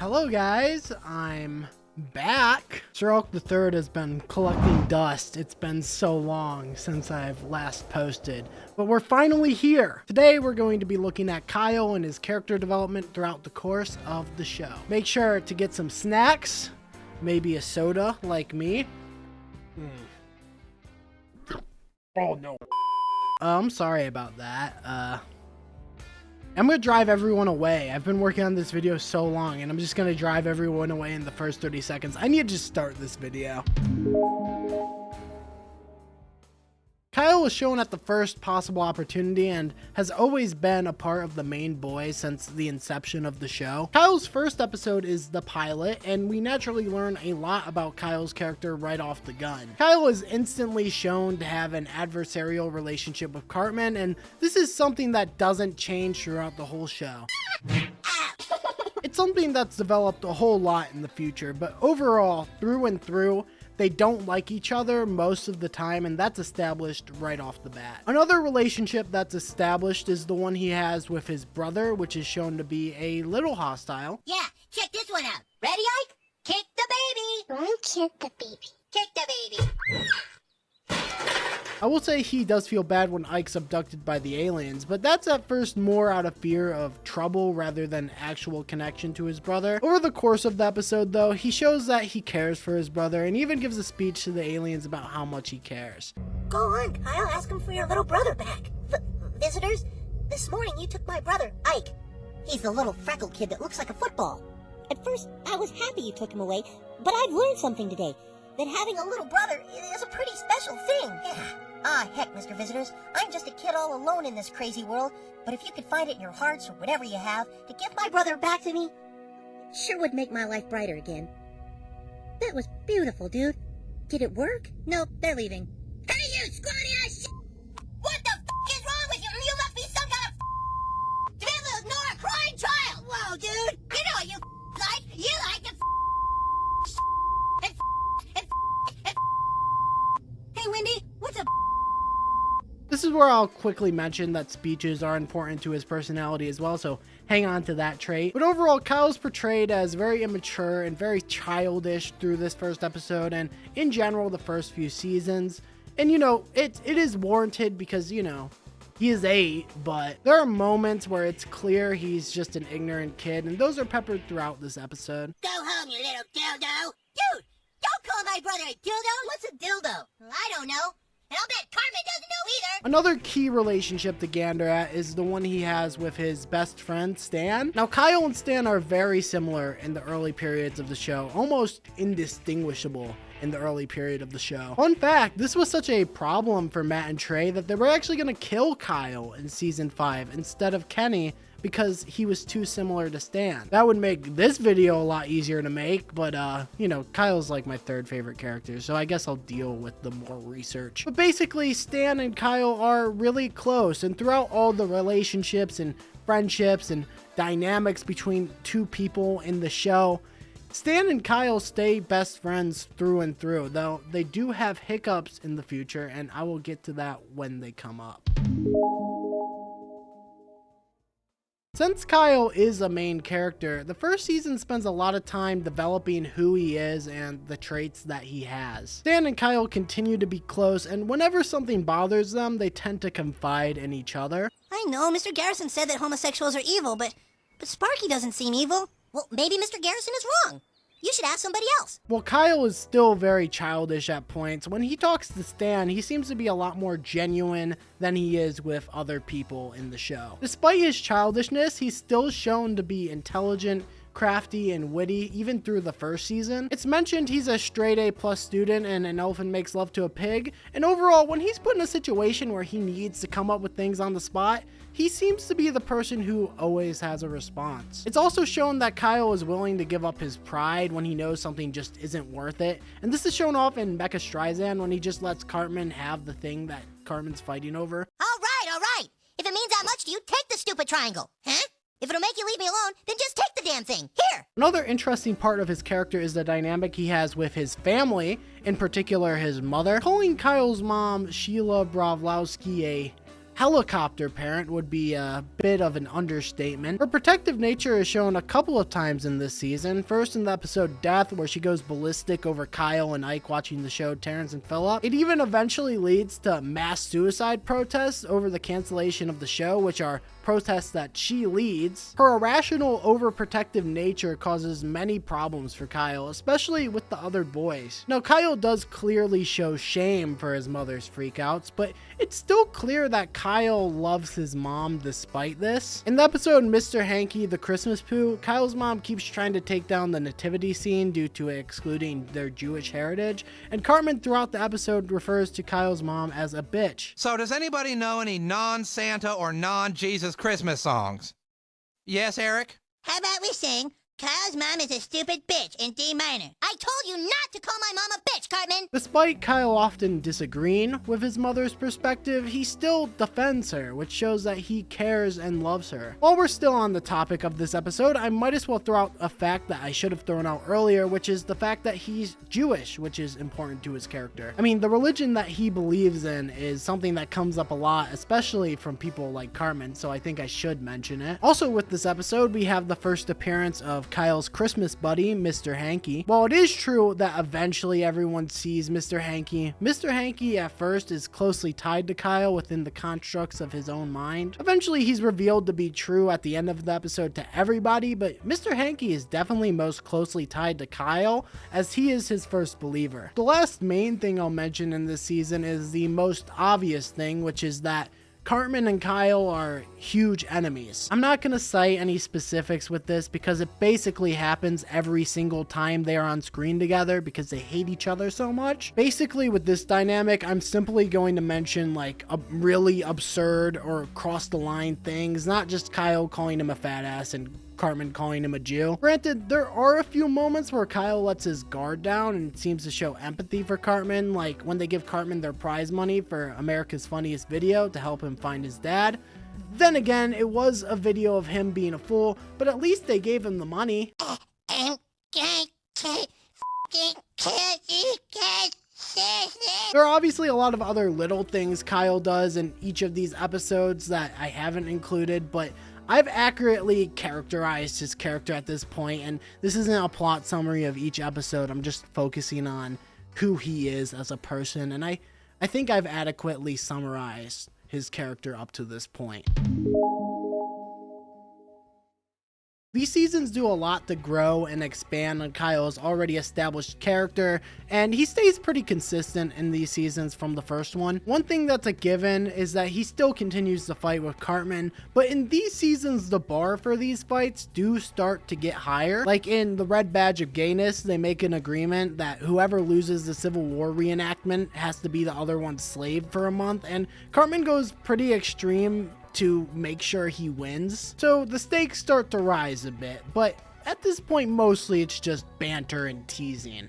Hello guys, I'm back. Sir Oak the Third has been collecting dust. It's been so long since I've last posted, but we're finally here. Today we're going to be looking at Kyle and his character development throughout the course of the show. Make sure to get some snacks, maybe a soda like me. Oh no. I'm sorry about that. I'm gonna drive everyone away. I've been working on this video so long, and I'm just gonna drive everyone away in the first 30 seconds. I need to just start this video. Kyle was shown at the first possible opportunity and has always been a part of the main boys since the inception of the show. Kyle's first episode is the pilot, and we naturally learn a lot about Kyle's character right off the gun. Kyle is instantly shown to have an adversarial relationship with Cartman, and this is something that doesn't change throughout the whole show. It's something that's developed a whole lot in the future, but overall, through and through, they don't like each other most of the time, and that's established right off the bat. Another relationship that's established is the one he has with his brother, which is shown to be a little hostile. Yeah, check this one out. Ready, Ike? Kick the baby. Don't kick the baby. Kick the baby. I will say he does feel bad when Ike's abducted by the aliens, but that's at first more out of fear of trouble rather than actual connection to his brother. Over the course of the episode though, he shows that he cares for his brother and even gives a speech to the aliens about how much he cares. Go on, Kyle. Ask him for your little brother back. Visitors, this morning you took my brother, Ike. He's the little freckled kid that looks like a football. At first, I was happy you took him away, but I've learned something today. That having a little brother is a pretty special thing. Yeah. Ah, heck, Mr. Visitors. I'm just a kid all alone in this crazy world, but if you could find it in your hearts or whatever you have to give my brother back to me, sure would make my life brighter again. That was beautiful, dude. Did it work? Nope, they're leaving. Hey, you scrawny ass shit! What the is wrong with you? You must be some kind of to be able to ignore a crying child! Whoa, dude! You know what you like? You like to Hey, Wendy, what's up? This is where I'll quickly mention that speeches are important to his personality as well, so hang on to that trait. But overall, Kyle's portrayed as very immature and very childish through this first episode and in general the first few seasons. And you know, it is warranted because, you know, he is 8, but there are moments where it's clear he's just an ignorant kid, and those are peppered throughout this episode. Go home, you little dildo! Dude, don't call my brother a dildo! What's a dildo? I don't know. And I'll bet Cartman doesn't know either! Another key relationship to gander at is the one he has with his best friend, Stan. Now, Kyle and Stan are very similar in the early periods of the show, almost indistinguishable in the early period of the show. Fun fact, this was such a problem for Matt and Trey that they were actually going to kill Kyle in season 5 instead of Kenny because he was too similar to Stan. That would make this video a lot easier to make, but you know, Kyle's like my third favorite character, so I guess I'll deal with the more research. But basically, Stan and Kyle are really close, and throughout all the relationships and friendships and dynamics between two people in the show, Stan and Kyle stay best friends through and through, though they do have hiccups in the future, and I will get to that when they come up. Since Kyle is a main character, the first season spends a lot of time developing who he is and the traits that he has. Stan and Kyle continue to be close, and whenever something bothers them, they tend to confide in each other. I know, Mr. Garrison said that homosexuals are evil, but Sparky doesn't seem evil. Well, maybe Mr. Garrison is wrong. You should ask somebody else. Well, Kyle is still very childish at points. When he talks to Stan, he seems to be a lot more genuine than he is with other people in the show. Despite his childishness, he's still shown to be intelligent, crafty, and witty, even through the first season. It's mentioned he's a straight A+ student and an elephant makes love to a pig, and overall, when he's put in a situation where he needs to come up with things on the spot, he seems to be the person who always has a response. It's also shown that Kyle is willing to give up his pride when he knows something just isn't worth it, and this is shown off in Mecha Streisand when he just lets Cartman have the thing that Cartman's fighting over. All right. If it means that much to you, take the stupid triangle. Huh? If it'll make you leave me alone, then just take the damn thing. Here! Another interesting part of his character is the dynamic he has with his family, in particular his mother. Calling Kyle's mom, Sheila Bravlowski, a helicopter parent would be a bit of an understatement. Her protective nature is shown a couple of times in this season. First in the episode Death, where she goes ballistic over Kyle and Ike watching the show Terrence and Phillip. It even eventually leads to mass suicide protests over the cancellation of the show, which are protests that she leads. Her irrational, overprotective nature causes many problems for Kyle, especially with the other boys. Now, Kyle does clearly show shame for his mother's freakouts, but it's still clear that Kyle loves his mom despite this. In the episode Mr. Hanky, the Christmas Poo, Kyle's mom keeps trying to take down the nativity scene due to excluding their Jewish heritage, and Cartman throughout the episode refers to Kyle's mom as a bitch. So does anybody know any non-Santa or non-Jesus Christmas songs? Yes, Eric? How about we sing, Kyle's mom is a stupid bitch in D minor. I told you not to call my mom a bitch, Cartman! Despite Kyle often disagreeing with his mother's perspective, he still defends her, which shows that he cares and loves her. While we're still on the topic of this episode, I might as well throw out a fact that I should have thrown out earlier, which is the fact that he's Jewish, which is important to his character. I mean, the religion that he believes in is something that comes up a lot, especially from people like Cartman, so I think I should mention it. Also with this episode, we have the first appearance of Kyle's Christmas buddy, Mr. Hanky. While it is true that eventually everyone sees Mr. Hanky at first is closely tied to Kyle within the constructs of his own mind. Eventually he's revealed to be true at the end of the episode to everybody, but Mr. Hanky is definitely most closely tied to Kyle, as he is his first believer. The last main thing I'll mention in this season is the most obvious thing, which is that Cartman and Kyle are huge enemies. I'm not going to cite any specifics with this because it basically happens every single time they are on screen together because they hate each other so much. Basically with this dynamic, I'm simply going to mention like a really absurd or cross the line things, not just Kyle calling him a fat ass and Cartman calling him a Jew. Granted, there are a few moments where Kyle lets his guard down and seems to show empathy for Cartman, like when they give Cartman their prize money for America's Funniest Video to help him find his dad. Then again, it was a video of him being a fool, but at least they gave him the money. There are obviously a lot of other little things Kyle does in each of these episodes that I haven't included, but I've accurately characterized his character at this point, and this isn't a plot summary of each episode. I'm just focusing on who he is as a person, and I think I've adequately summarized his character up to this point. These seasons do a lot to grow and expand on Kyle's already established character, and he stays pretty consistent in these seasons from the first one. One thing that's a given is that he still continues to fight with Cartman, but in these seasons the bar for these fights do start to get higher. Like in the Red Badge of Gayness, they make an agreement that whoever loses the Civil War reenactment has to be the other one's slave for a month, and Cartman goes pretty extreme to make sure he wins. So the stakes start to rise a bit, but at this point mostly it's just banter and teasing.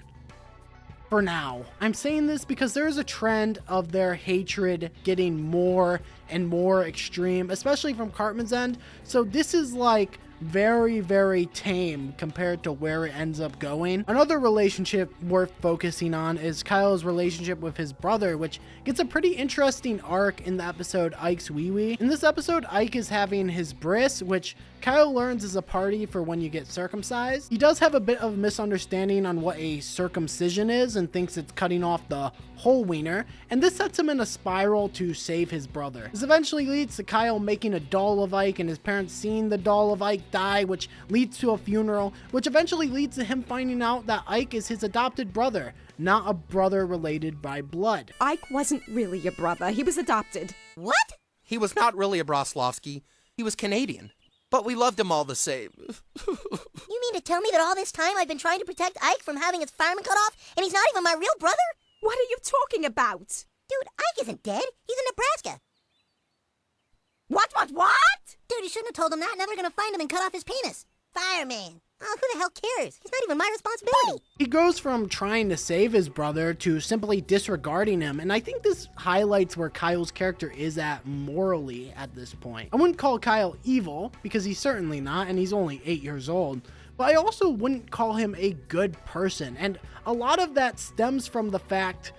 For now. I'm saying this because there is a trend of their hatred getting more and more extreme, especially from Cartman's end. So this is like very, very tame compared to where it ends up going. Another relationship worth focusing on is Kyle's relationship with his brother, which gets a pretty interesting arc in the episode Ike's Wee Wee. In this episode, Ike is having his bris, which Kyle learns is a party for when you get circumcised. He does have a bit of misunderstanding on what a circumcision is and thinks it's cutting off the whole wiener, and this sets him in a spiral to save his brother. This eventually leads to Kyle making a doll of Ike and his parents seeing the doll of Ike die, which leads to a funeral, which eventually leads to him finding out that Ike is his adopted brother, not a brother related by blood. Ike wasn't really your brother. He was adopted. What? He was not really a Broslovsky. He was Canadian. But we loved him all the same. You mean to tell me that all this time I've been trying to protect Ike from having his fireman cut off, and he's not even my real brother? What are you talking about? Dude, Ike isn't dead. He's in Nebraska. What? Dude, you shouldn't have told him that. Now they're gonna find him and cut off his penis. Fireman. Oh, who the hell cares? He's not even my responsibility. He goes from trying to save his brother to simply disregarding him, and I think this highlights where Kyle's character is at morally at this point. I wouldn't call Kyle evil, because he's certainly not, and he's only 8 years old, but I also wouldn't call him a good person, and a lot of that stems from the fact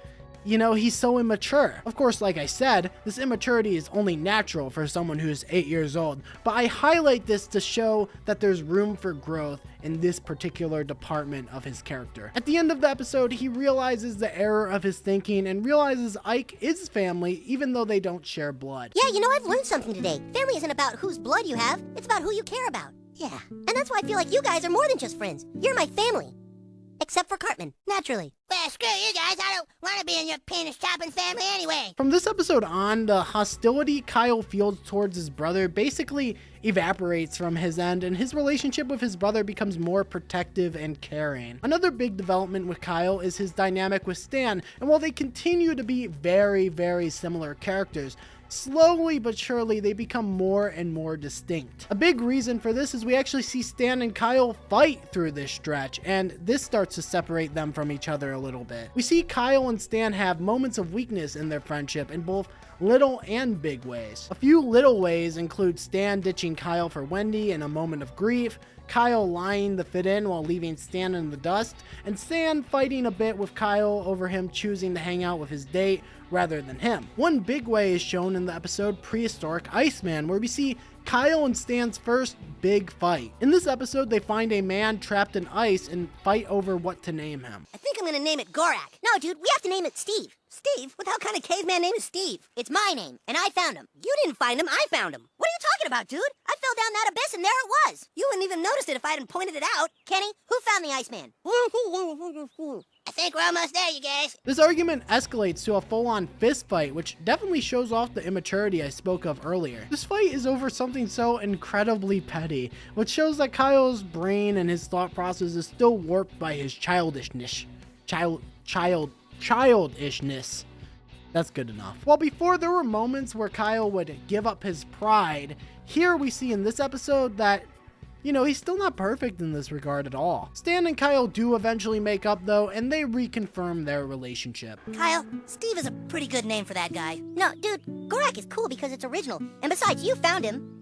you know, he's so immature. Of course, like I said, this immaturity is only natural for someone who's 8 years old, but I highlight this to show that there's room for growth in this particular department of his character. At the end of the episode, he realizes the error of his thinking and realizes Ike is family, even though they don't share blood. Yeah, you know, I've learned something today. Family isn't about whose blood you have, it's about who you care about. Yeah, and that's why I feel like you guys are more than just friends. You're my family. Except for Cartman, naturally. Well, screw you guys. I don't want to be in your penis-chopping family anyway. From this episode on, the hostility Kyle feels towards his brother basically evaporates from his end, and his relationship with his brother becomes more protective and caring. Another big development with Kyle is his dynamic with Stan, and while they continue to be very, very similar characters, slowly but surely they become more and more distinct. A big reason for this is we actually see Stan and Kyle fight through this stretch, and this starts to separate them from each other a little bit. We see Kyle and Stan have moments of weakness in their friendship in both little and big ways. A few little ways include Stan ditching Kyle for Wendy in a moment of grief, Kyle lying to fit in while leaving Stan in the dust, and Stan fighting a bit with Kyle over him choosing to hang out with his date rather than him. One big way is shown in the episode Prehistoric Iceman, where we see Kyle and Stan's first big fight. In this episode, they find a man trapped in ice and fight over what to name him. I think I'm gonna name it Gorak. No, dude, we have to name it Steve. Steve? What the hell kind of caveman name is Steve? It's my name, and I found him. You didn't find him, I found him. What are you talking about, dude? I fell down that abyss and there it was. You wouldn't even noticed it if I hadn't pointed it out. Kenny, who found the Iceman? I think we're almost there, you guys. This argument escalates to a full-on fist fight, which definitely shows off the immaturity I spoke of earlier. This fight is over something so incredibly petty, which shows that Kyle's brain and his thought process is still warped by his childishness. Childishness. That's good enough. While before there were moments where Kyle would give up his pride, here we see in this episode that, you know, he's still not perfect in this regard at all. Stan and Kyle do eventually make up though, and they reconfirm their relationship. Kyle, Steve is a pretty good name for that guy. No, dude, Gorak is cool because it's original. And besides, you found him.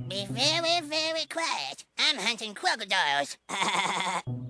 Be very, very quiet. I'm hunting crocodiles.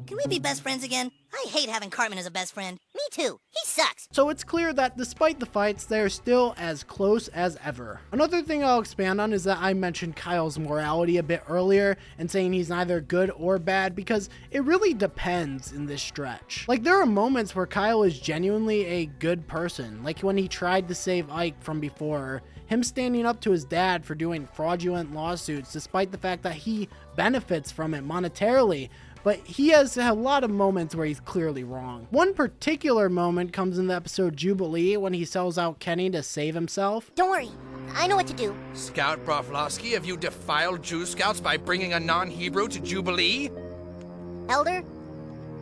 Can we be best friends again? I hate having Cartman as a best friend. Me too. He sucks. So it's clear that despite the fights, they're still as close as ever. Another thing I'll expand on is that I mentioned Kyle's morality a bit earlier and saying he's neither good or bad because it really depends in this stretch. Like, there are moments where Kyle is genuinely a good person, like when he tried to save Ike from before, him standing up to his dad for doing fraudulent lawsuits despite the fact that he benefits from it monetarily. But he has a lot of moments where he's clearly wrong. One particular moment comes in the episode Jubilee when he sells out Kenny to save himself. Don't worry. I know what to do. Scout Broflovsky, have you defiled Jew Scouts by bringing a non-Hebrew to Jubilee? Elder,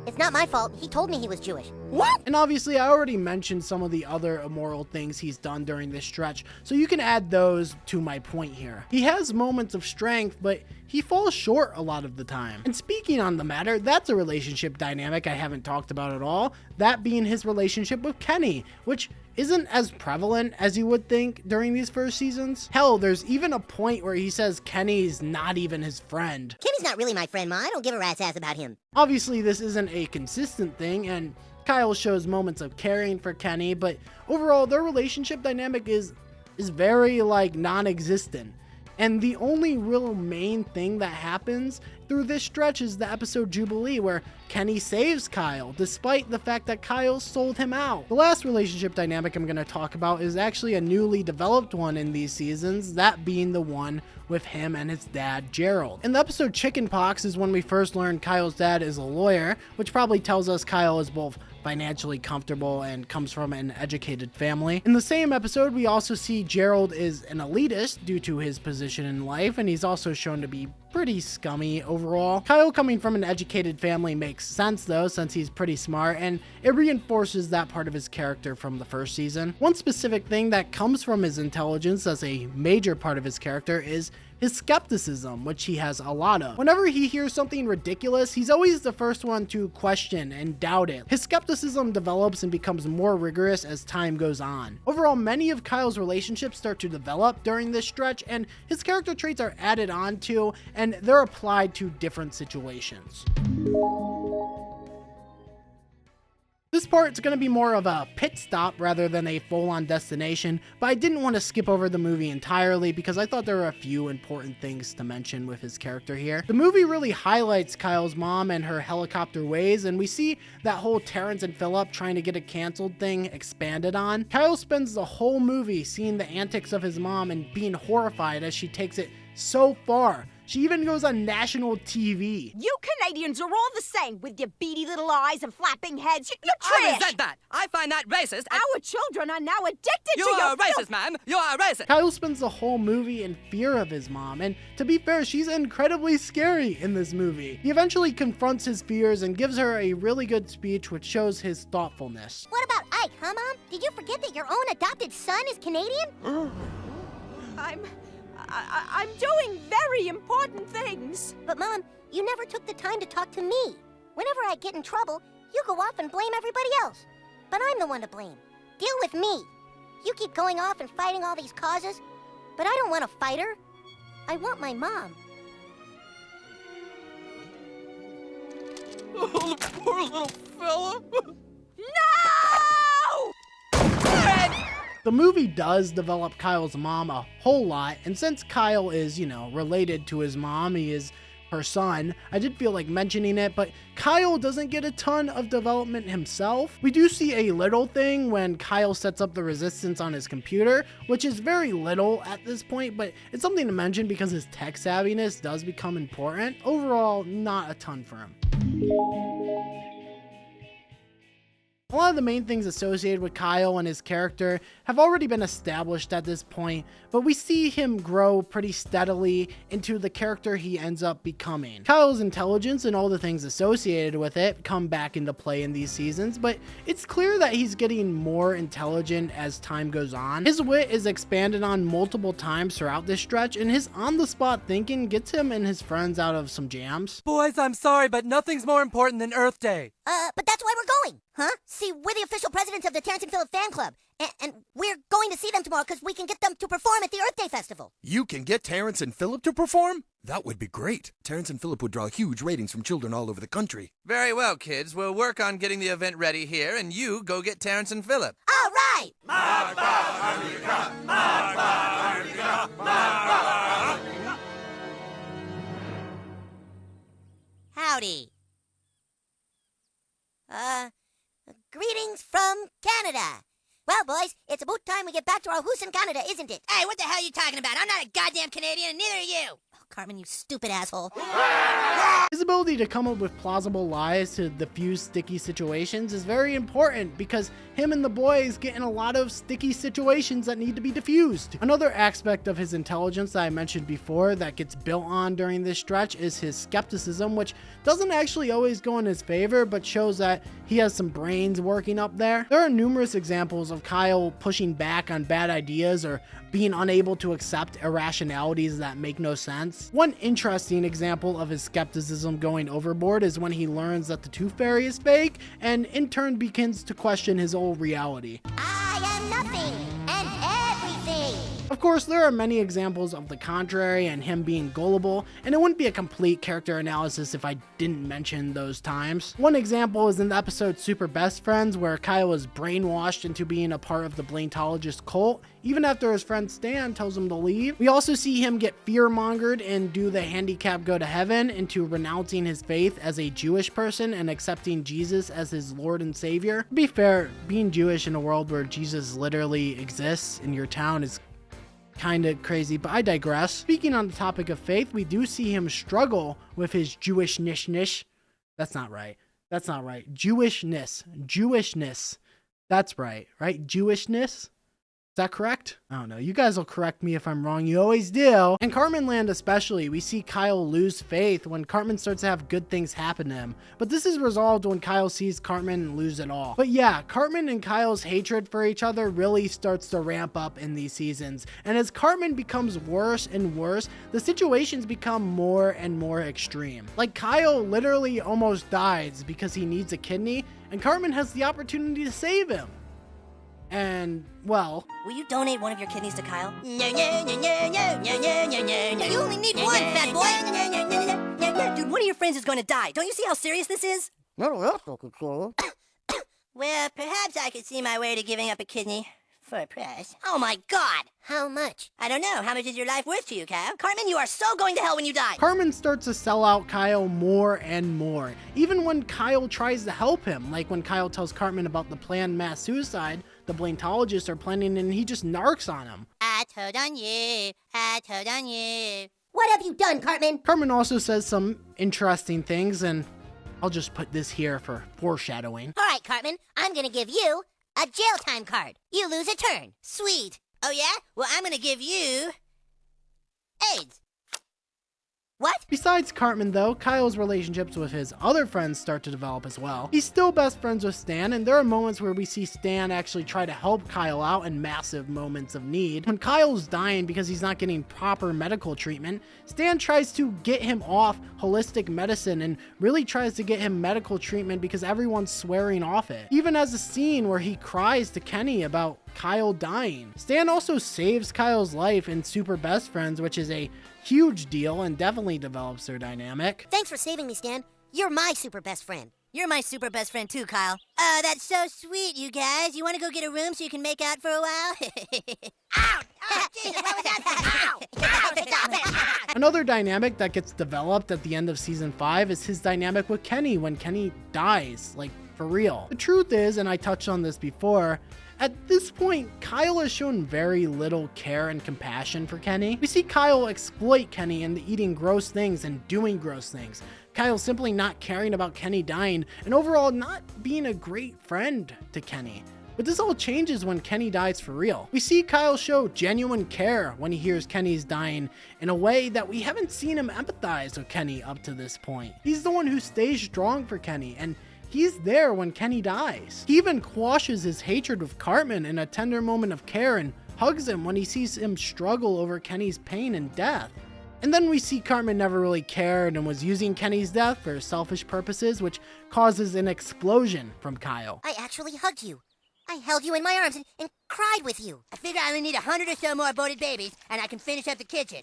it's not my fault. He told me he was Jewish. What? And obviously I already mentioned some of the other immoral things he's done during this stretch, so you can add those to my point here. He has moments of strength, but he falls short a lot of the time. And speaking on the matter, that's a relationship dynamic I haven't talked about at all, that being his relationship with Kenny, which isn't as prevalent as you would think during these first seasons. Hell, there's even a point where he says Kenny's not even his friend. Kenny's not really my friend, Ma. I don't give a rat's ass about him. Obviously, this isn't a consistent thing, and Kyle shows moments of caring for Kenny, but overall, their relationship dynamic is very, like, non-existent. And the only real main thing that happens through this stretch is the episode Jubilee, where Kenny saves Kyle, despite the fact that Kyle sold him out. The last relationship dynamic I'm going to talk about is actually a newly developed one in these seasons, that being the one with him and his dad, Gerald. In the episode Chickenpox is when we first learned Kyle's dad is a lawyer, which probably tells us Kyle is both financially comfortable and comes from an educated family. In the same episode, we also see Gerald is an elitist due to his position in life, and he's also shown to be pretty scummy overall. Kyle coming from an educated family makes sense though, since he's pretty smart, and it reinforces that part of his character from the first season. One specific thing that comes from his intelligence as a major part of his character is his skepticism, which he has a lot of. Whenever he hears something ridiculous, he's always the first one to question and doubt it. His skepticism develops and becomes more rigorous as time goes on. Overall, many of Kyle's relationships start to develop during this stretch, and his character traits are added on to, and they're applied to different situations. This part's going to be more of a pit stop rather than a full-on destination, but I didn't want to skip over the movie entirely because I thought there were a few important things to mention with his character here. The movie really highlights Kyle's mom and her helicopter ways, and we see that whole Terrence and Phillip trying to get it canceled thing expanded on. Kyle spends the whole movie seeing the antics of his mom and being horrified as she takes it so far. She even goes on national TV. You Canadians are all the same, with your beady little eyes and flapping heads. You're trash! I resent that! I find that racist! Our children are now addicted to You your are a racist, filth. ma'am! You are a racist! Kyle spends the whole movie in fear of his mom, and to be fair, she's incredibly scary in this movie. He eventually confronts his fears and gives her a really good speech which shows his thoughtfulness. What about Ike, huh, Mom? Did you forget that your own adopted son is Canadian? I'm doing very important things. But, Mom, you never took the time to talk to me. Whenever I get in trouble, you go off and blame everybody else. But I'm the one to blame. Deal with me. You keep going off and fighting all these causes, but I don't want to fight her. I want my mom. Oh, the poor little fella. No! The movie does develop Kyle's mom a whole lot, and since Kyle is, related to his mom, he is her son, I did feel like mentioning it, but Kyle doesn't get a ton of development himself. We do see a little thing when Kyle sets up the resistance on his computer, which is very little at this point, but it's something to mention because his tech savviness does become important. Overall, not a ton for him. A lot of the main things associated with Kyle and his character have already been established at this point, but we see him grow pretty steadily into the character he ends up becoming. Kyle's intelligence and all the things associated with it come back into play in these seasons, but it's clear that he's getting more intelligent as time goes on. His wit is expanded on multiple times throughout this stretch, and his on-the-spot thinking gets him and his friends out of some jams. Boys, I'm sorry, but nothing's more important than Earth Day. But that's why we're going, huh? See, we're the official presidents of the Terrence and Phillip fan club, and we're going to see them tomorrow because we can get them to perform at the Earth Day Festival. You can get Terrence and Phillip to perform? That would be great. Terrence and Phillip would draw huge ratings from children all over the country. Very well, kids. We'll work on getting the event ready here, and you go get Terrence and Phillip. All right! Howdy. Greetings from Canada. Well, boys, it's about time we get back to our hoose in Canada, isn't it? Hey, what the hell are you talking about? I'm not a goddamn Canadian, and neither are you. Oh, Carmen, you stupid asshole. His ability to come up with plausible lies to diffuse sticky situations is very important because him and the boys get in a lot of sticky situations that need to be diffused. Another aspect of his intelligence that I mentioned before that gets built on during this stretch is his skepticism, which doesn't actually always go in his favor, but shows that he has some brains working up there. There are numerous examples of Kyle pushing back on bad ideas or being unable to accept irrationalities that make no sense. One interesting example of his skepticism going overboard is when he learns that the Tooth Fairy is fake and in turn begins to question his old reality. I am nothing and everything. Of course, there are many examples of the contrary and him being gullible, and it wouldn't be a complete character analysis if I didn't mention those times. One example is in the episode Super Best Friends, where Kyle is brainwashed into being a part of the Blaintologist cult, even after his friend Stan tells him to leave. We also see him get fear-mongered and do the handicap go to heaven into renouncing his faith as a Jewish person and accepting Jesus as his Lord and Savior. To be fair, being Jewish in a world where Jesus literally exists in your town is kind of crazy, but I digress. Speaking on the topic of faith, we do see him struggle with his Jewishness. That's not right. Jewishness. That's right? Jewishness? Is that correct? I don't know. You guys will correct me if I'm wrong. You always do. In Cartman Land especially, we see Kyle lose faith when Cartman starts to have good things happen to him. But this is resolved when Kyle sees Cartman lose it all. But yeah, Cartman and Kyle's hatred for each other really starts to ramp up in these seasons. And as Cartman becomes worse and worse, the situations become more and more extreme. Like Kyle literally almost dies because he needs a kidney, and Cartman has the opportunity to save him. And, well... Will you donate one of your kidneys to Kyle? You only need one, fat boy! Dude, one of your friends is going to die. Don't you see how serious this is? Well, perhaps I could see my way to giving up a kidney for a price. Oh my God! How much? I don't know. How much is your life worth to you, Kyle? Cartman, you are so going to hell when you die. Cartman starts to sell out Kyle more and more, even when Kyle tries to help him, like when Kyle tells Cartman about the planned mass suicide the Blaintologists are planning, and he just narcs on him. I told on you. I told on you. What have you done, Cartman? Cartman also says some interesting things, and I'll just put this here for foreshadowing. All right, Cartman, I'm gonna give you a jail time card. You lose a turn. Sweet. Oh yeah? Well, I'm gonna give you AIDS. What? Besides Cartman, though, Kyle's relationships with his other friends start to develop as well. He's still best friends with Stan, and there are moments where we see Stan actually try to help Kyle out in massive moments of need. When Kyle's dying because he's not getting proper medical treatment, Stan tries to get him off holistic medicine and really tries to get him medical treatment because everyone's swearing off it. Even has a scene where he cries to Kenny about Kyle dying. Stan also saves Kyle's life in Super Best Friends, which is a huge deal and definitely develops their dynamic. Thanks for saving me, Stan. You're my super best friend. You're my super best friend too, Kyle. Oh, that's so sweet, you guys. You want to go get a room so you can make out for a while? Ow! Oh, Jesus, what was that? Ow! Ow! Stop it! Another dynamic that gets developed at the end of season 5 is his dynamic with Kenny when Kenny dies, like for real. The truth is, and I touched on this before, at this point, Kyle has shown very little care and compassion for Kenny. We see Kyle exploit Kenny into eating gross things and doing gross things. Kyle simply not caring about Kenny dying and overall not being a great friend to Kenny. But this all changes when Kenny dies for real. We see Kyle show genuine care when he hears Kenny's dying in a way that we haven't seen him empathize with Kenny up to this point. He's the one who stays strong for Kenny, and he's there when Kenny dies. He even quashes his hatred with Cartman in a tender moment of care and hugs him when he sees him struggle over Kenny's pain and death. And then we see Cartman never really cared and was using Kenny's death for selfish purposes, which causes an explosion from Kyle. I actually hugged you. I held you in my arms and cried with you. I figure I only need 100 or so more aborted babies, and I can finish up the kitchen.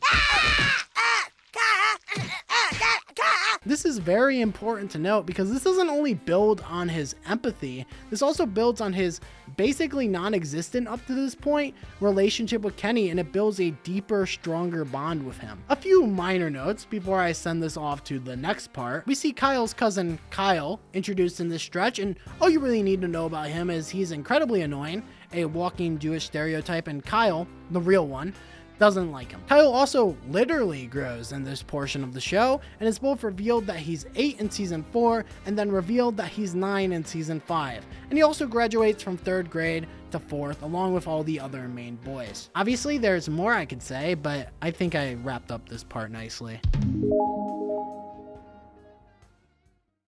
This is very important to note because this doesn't only build on his empathy, this also builds on his basically non-existent up to this point relationship with Kenny, and it builds a deeper, stronger bond with him. A few minor notes before I send this off to the next part. We see Kyle's cousin Kyle introduced in this stretch, and all you really need to know about him is he's incredibly annoying, a walking Jewish stereotype, and Kyle, the real one, doesn't like him. Kyle also literally grows in this portion of the show, and it's both revealed that he's 8 in season 4 and then revealed that he's 9 in season 5. And he also graduates from 3rd grade to 4th along with all the other main boys. Obviously there's more I could say, but I think I wrapped up this part nicely.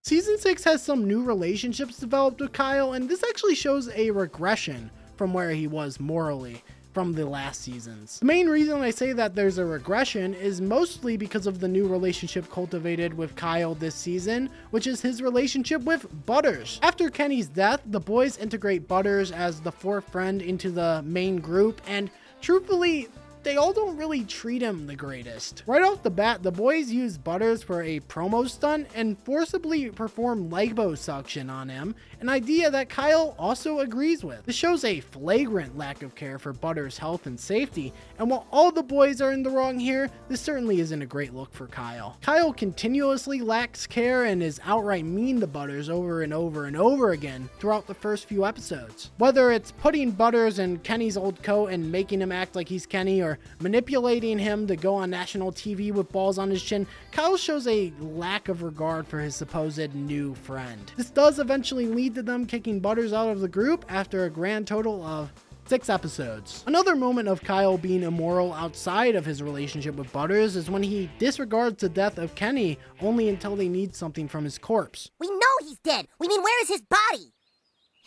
Season 6 has some new relationships developed with Kyle, and this actually shows a regression from where he was morally from the last seasons. The main reason I say that there's a regression is mostly because of the new relationship cultivated with Kyle this season, which is his relationship with Butters. After Kenny's death, the boys integrate Butters as the 4th friend into the main group, and truthfully, they all don't really treat him the greatest. Right off the bat, the boys use Butters for a promo stunt and forcibly perform liposuction on him, an idea that Kyle also agrees with. This shows a flagrant lack of care for Butters' health and safety, and while all the boys are in the wrong here, this certainly isn't a great look for Kyle. Kyle continuously lacks care and is outright mean to Butters over and over and over again throughout the first few episodes. Whether it's putting Butters in Kenny's old coat and making him act like he's Kenny, or manipulating him to go on national TV with balls on his chin, Kyle shows a lack of regard for his supposed new friend. This does eventually lead to them kicking Butters out of the group after a grand total of 6 episodes. Another moment of Kyle being immoral outside of his relationship with Butters is when he disregards the death of Kenny only until they need something from his corpse. We know he's dead. We mean, where is his body?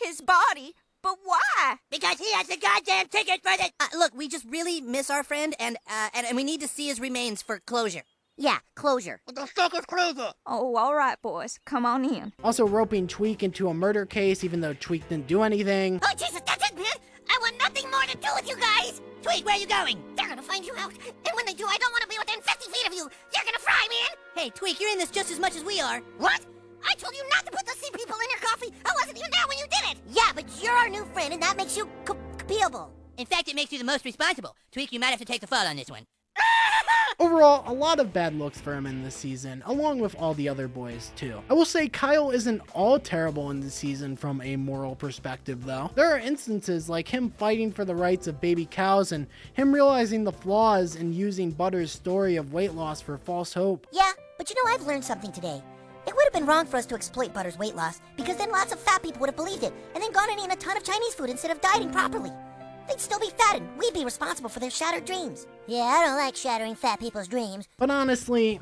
His body? But why? Because he has the goddamn ticket for the... Look, we just really miss our friend, and we need to see his remains for closure. Yeah, closure. What the fuck is closure? Oh, all right, boys. Come on in. Also roping Tweek into a murder case even though Tweek didn't do anything. Oh, Jesus, that's it, man. I want nothing more to do with you guys. Tweet, where are you going? They're gonna find you out. And when they do, I don't want to be within 50 feet of you. You're gonna fry, man. Hey, Tweek, you're in this just as much as we are. What? I told you not to put the sea people in your coffee. I wasn't even there when you did it. Yeah, but you're our new friend, and that makes you capable. In fact, it makes you the most responsible. Tweak, you might have to take the fall on this one. Overall, a lot of bad looks for him in this season, along with all the other boys too. I will say Kyle isn't all terrible in this season from a moral perspective though. There are instances like him fighting for the rights of baby cows and him realizing the flaws in using Butter's story of weight loss for false hope. Yeah, but you know, I've learned something today. It would have been wrong for us to exploit Butter's weight loss, because then lots of fat people would have believed it, and then gone and eaten a ton of Chinese food instead of dieting properly. They'd still be fat, and we'd be responsible for their shattered dreams. Yeah, I don't like shattering fat people's dreams. But honestly,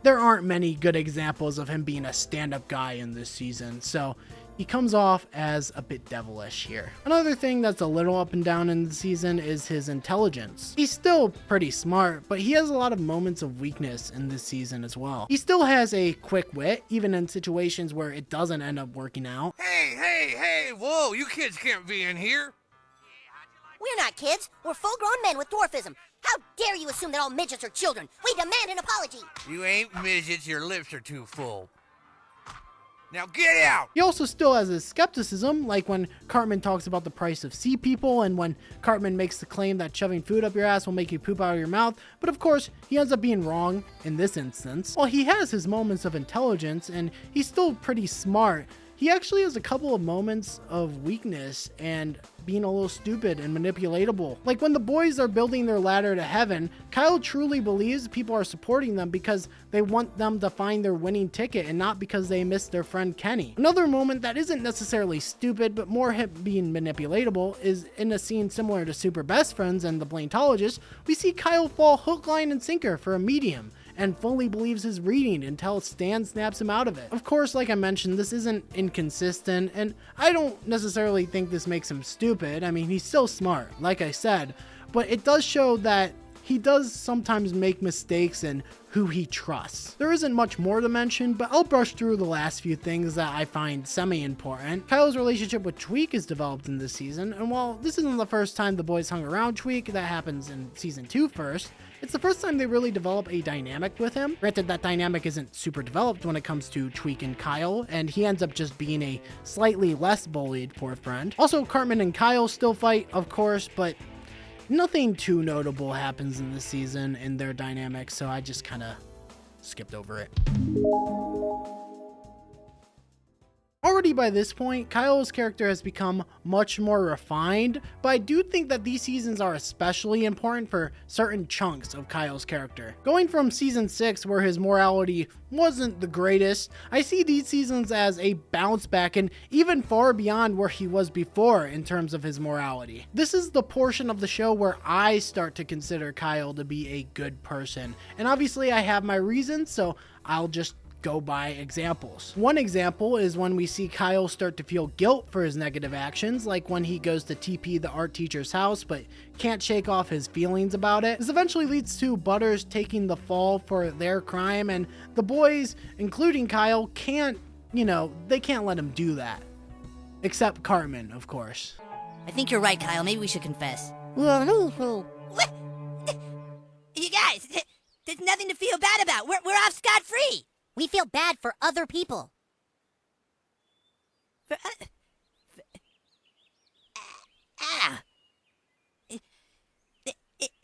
there aren't many good examples of him being a stand-up guy in this season, so he comes off as a bit devilish here. Another thing that's a little up and down in the season is his intelligence. He's still pretty smart, but he has a lot of moments of weakness in this season as well. He still has a quick wit, even in situations where it doesn't end up working out. Hey, whoa, you kids can't be in here. We're not kids. We're full-grown men with dwarfism. How dare you assume that all midgets are children? We demand an apology. You ain't midgets, your lips are too full. Now get out! He also still has his skepticism, like when Cartman talks about the price of sea people and when Cartman makes the claim that shoving food up your ass will make you poop out of your mouth, but of course, he ends up being wrong in this instance. While he has his moments of intelligence and he's still pretty smart, he actually has a couple of moments of weakness and being a little stupid and manipulatable. Like when the boys are building their ladder to heaven, Kyle truly believes people are supporting them because they want them to find their winning ticket and not because they missed their friend Kenny. Another moment that isn't necessarily stupid but more him being manipulatable is in a scene similar to Super Best Friends and the Blaintologist. We see Kyle fall hook, line, and sinker for a medium and fully believes his reading until Stan snaps him out of it. Of course, like I mentioned, this isn't inconsistent, and I don't necessarily think this makes him stupid. I mean, he's still smart, like I said, but it does show that he does sometimes make mistakes in who he trusts. There isn't much more to mention, but I'll brush through the last few things that I find semi-important. Kyle's relationship with Tweak is developed in this season, and while this isn't the first time the boys hung around Tweak, that happens in season 2 first, it's the first time they really develop a dynamic with him. Granted, that dynamic isn't super developed when it comes to Tweak and Kyle, and he ends up just being a slightly less bullied poor friend. Also, Cartman and Kyle still fight, of course, but nothing too notable happens in this season in their dynamic, so I just kind of skipped over it. Already by this point, Kyle's character has become much more refined, but I do think that these seasons are especially important for certain chunks of Kyle's character. Going from season 6, where his morality wasn't the greatest, I see these seasons as a bounce back and even far beyond where he was before in terms of his morality. This is the portion of the show where I start to consider Kyle to be a good person, and obviously I have my reasons, so I'll just go by examples. One example is when we see Kyle start to feel guilt for his negative actions, like when he goes to TP the art teacher's house but can't shake off his feelings about it. This eventually leads to Butters taking the fall for their crime, and the boys, including Kyle, can't let him do that. Except Cartman, of course. I think you're right, Kyle. Maybe we should confess. What? You guys, there's nothing to feel bad about. We're off scot-free. We feel bad for other people. Is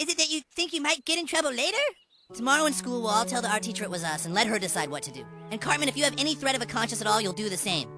it that you think you might get in trouble later? Tomorrow in school, we'll all tell the art teacher it was us and let her decide what to do. And Cartman, if you have any threat of a conscience at all, you'll do the same.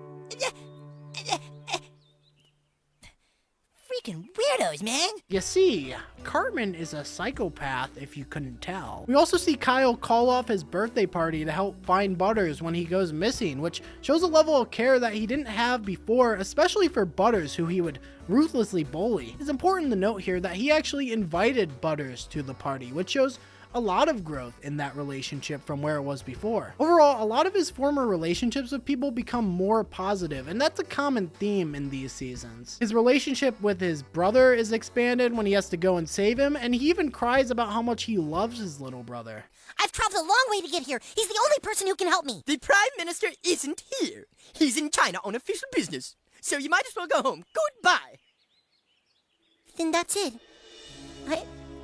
Freaking weirdos, man. You see, Cartman is a psychopath if you couldn't tell. We also see Kyle call off his birthday party to help find Butters when he goes missing, which shows a level of care that he didn't have before, especially for Butters, who he would ruthlessly bully. It's important to note here that he actually invited Butters to the party, which shows a lot of growth in that relationship from where it was before. Overall, a lot of his former relationships with people become more positive, and that's a common theme in these seasons. His relationship with his brother is expanded when he has to go and save him, and he even cries about how much he loves his little brother. I've traveled a long way to get here. He's the only person who can help me. The Prime Minister isn't here. He's in China on official business. So you might as well go home. Goodbye. Then that's it.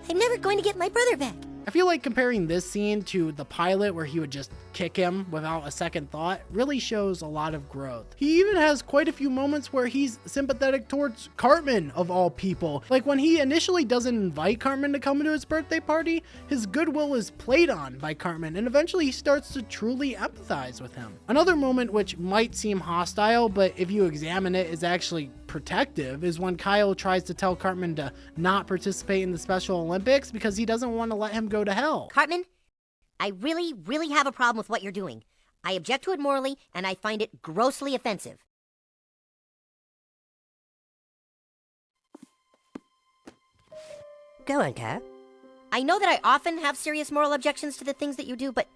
I'm never going to get my brother back. I feel like comparing this scene to the pilot where he would just kick him without a second thought really shows a lot of growth. He even has quite a few moments where he's sympathetic towards Cartman of all people. Like when he initially doesn't invite Cartman to come to his birthday party, his goodwill is played on by Cartman and eventually he starts to truly empathize with him. Another moment which might seem hostile, but if you examine it is actually protective, is when Kyle tries to tell Cartman to not participate in the Special Olympics because he doesn't want to let him go to hell. Cartman, I really have a problem with what you're doing. I object to it morally, and I find it grossly offensive. Go on, Kyle. I know that I often have serious moral objections to the things that you do, but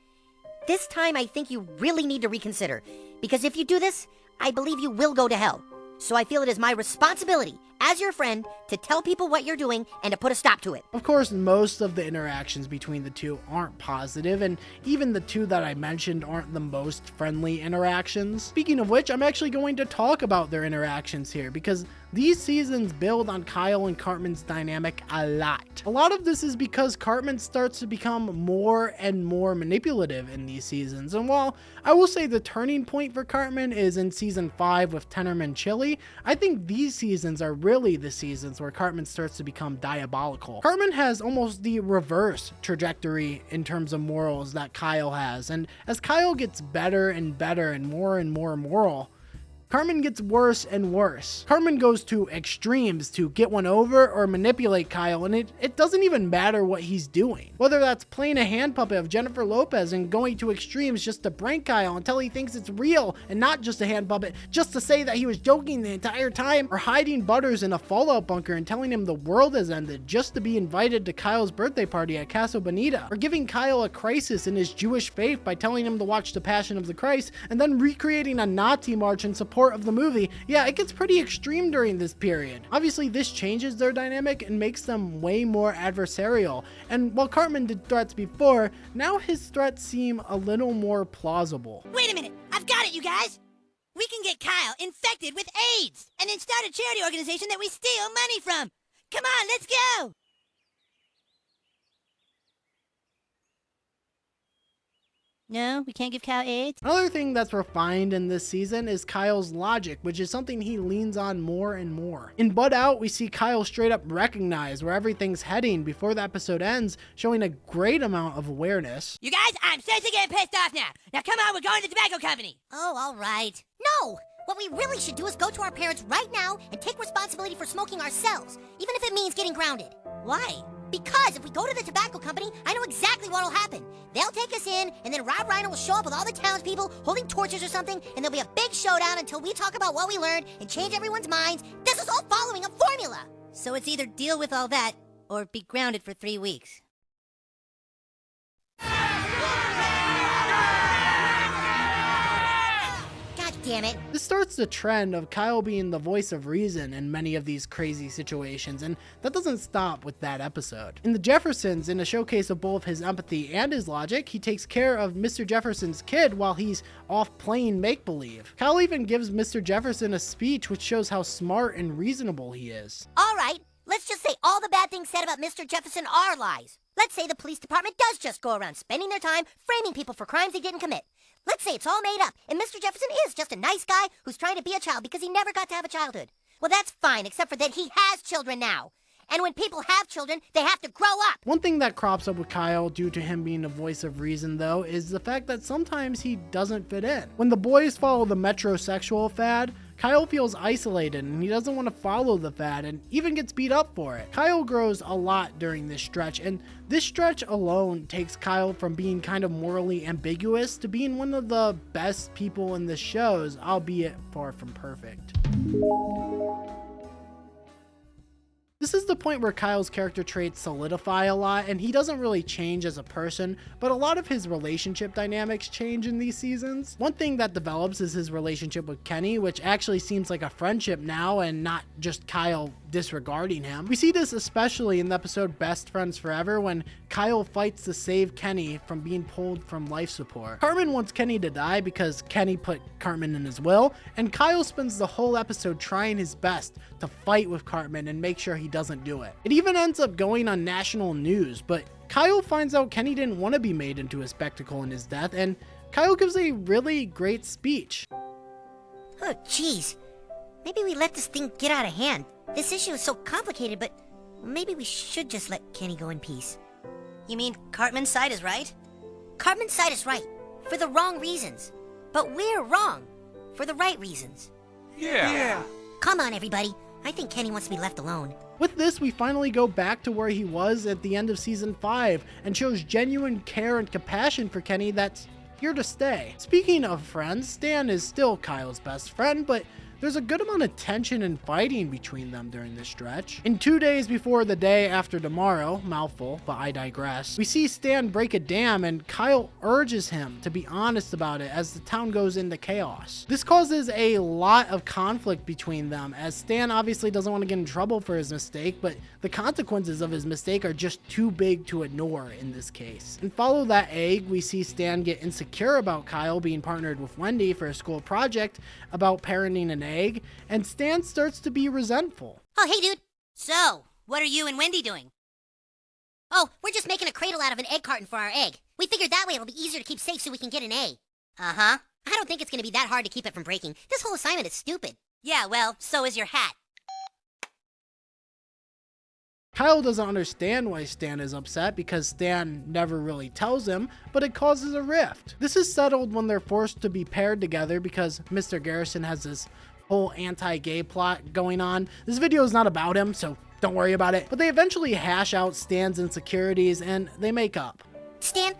this time I think you really need to reconsider. Because if you do this, I believe you will go to hell. So I feel it is my responsibility, as your friend, to tell people what you're doing and to put a stop to it. Of course, most of the interactions between the two aren't positive, and even the two that I mentioned aren't the most friendly interactions. Speaking of which, I'm actually going to talk about their interactions here, because these seasons build on Kyle and Cartman's dynamic a lot. A lot of this is because Cartman starts to become more and more manipulative in these seasons, and while I will say the turning point for Cartman is in season 5 with Tennerman Chili, I think these seasons are really the seasons where Cartman starts to become diabolical. Cartman has almost the reverse trajectory in terms of morals that Kyle has, and as Kyle gets better and better and more moral, Cartman gets worse and worse. Cartman goes to extremes to get one over or manipulate Kyle, and it doesn't even matter what he's doing. Whether that's playing a hand puppet of Jennifer Lopez and going to extremes just to prank Kyle until he thinks it's real and not just a hand puppet, just to say that he was joking the entire time, or hiding Butters in a fallout bunker and telling him the world has ended just to be invited to Kyle's birthday party at Casa Bonita, or giving Kyle a crisis in his Jewish faith by telling him to watch The Passion of the Christ and then recreating a Nazi march in support of the movie. Yeah, it gets pretty extreme during this period. Obviously, this changes their dynamic and makes them way more adversarial. And while Cartman did threats before, now his threats seem a little more plausible. Wait a minute, I've got it, you guys! We can get Kyle infected with AIDS, and then start a charity organization that we steal money from! Come on, let's go! No, we can't give Kyle AIDS? Another thing that's refined in this season is Kyle's logic, which is something he leans on more and more. In Bud Out, we see Kyle straight up recognize where everything's heading before the episode ends, showing a great amount of awareness. You guys, I'm seriously getting pissed off now. Now come on, we're going to the tobacco company. Oh, all right. No! What we really should do is go to our parents right now and take responsibility for smoking ourselves, even if it means getting grounded. Why? Because if we go to the tobacco company, I know exactly what'll happen. They'll take us in, and then Rob Reiner will show up with all the townspeople holding torches or something, and there'll be a big showdown until we talk about what we learned and change everyone's minds. This is all following a formula. So it's either deal with all that, or be grounded for 3 weeks. Damn it. This starts the trend of Kyle being the voice of reason in many of these crazy situations, and that doesn't stop with that episode. In The Jeffersons, in a showcase of both his empathy and his logic, he takes care of Mr. Jefferson's kid while he's off playing make-believe. Kyle even gives Mr. Jefferson a speech which shows how smart and reasonable he is. All right, let's just say all the bad things said about Mr. Jefferson are lies. Let's say the police department does just go around spending their time framing people for crimes they didn't commit. Let's say it's all made up, and Mr. Jefferson is just a nice guy who's trying to be a child because he never got to have a childhood. Well, that's fine, except for that he has children now. And when people have children, they have to grow up. One thing that crops up with Kyle due to him being a voice of reason, though, is the fact that sometimes he doesn't fit in. When the boys follow the metrosexual fad, Kyle feels isolated and he doesn't want to follow the fad and even gets beat up for it. Kyle grows a lot during this stretch, and this stretch alone takes Kyle from being kind of morally ambiguous to being one of the best people in the shows, albeit far from perfect. This is the point where Kyle's character traits solidify a lot, and he doesn't really change as a person, but a lot of his relationship dynamics change in these seasons. One thing that develops is his relationship with Kenny, which actually seems like a friendship now and not just Kyle disregarding him. We see this especially in the episode Best Friends Forever, when Kyle fights to save Kenny from being pulled from life support. Cartman wants Kenny to die because Kenny put Cartman in his will, and Kyle spends the whole episode trying his best to fight with Cartman and make sure he he doesn't do it. It even ends up going on national news, but Kyle finds out Kenny didn't want to be made into a spectacle in his death, and Kyle gives a really great speech. Oh, jeez. Maybe we let this thing get out of hand. This issue is so complicated, but maybe we should just let Kenny go in peace. You mean Cartman's side is right? Cartman's side is right, for the wrong reasons. But we're wrong, for the right reasons. Yeah. Come on, everybody. I think Kenny wants to be left alone. With this, we finally go back to where he was at the end of season 5 and shows genuine care and compassion for Kenny that's here to stay. Speaking of friends, Stan is still Kyle's best friend, but there's a good amount of tension and fighting between them during this stretch. In 2 days before the day after tomorrow, mouthful, but I digress, we see Stan break a dam and Kyle urges him to be honest about it as the town goes into chaos. This causes a lot of conflict between them as Stan obviously doesn't want to get in trouble for his mistake, but the consequences of his mistake are just too big to ignore in this case. And follow that egg, we see Stan get insecure about Kyle being partnered with Wendy for a school project about parenting an egg, and Stan starts to be resentful. Oh, hey, dude. So, what are you and Wendy doing? Oh, we're just making a cradle out of an egg carton for our egg. We figured that way it'll be easier to keep safe so we can get an A. Uh-huh. I don't think it's going to be that hard to keep it from breaking. This whole assignment is stupid. Yeah, well, so is your hat. Kyle doesn't understand why Stan is upset because Stan never really tells him, but it causes a rift. This is settled when they're forced to be paired together because Mr. Garrison has this whole anti-gay plot going on. This video is not about him, so don't worry about it. But they eventually hash out Stan's insecurities and they make up. Stan,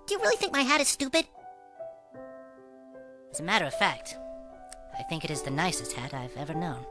do you really think my hat is stupid? As a matter of fact, I think it is the nicest hat I've ever known.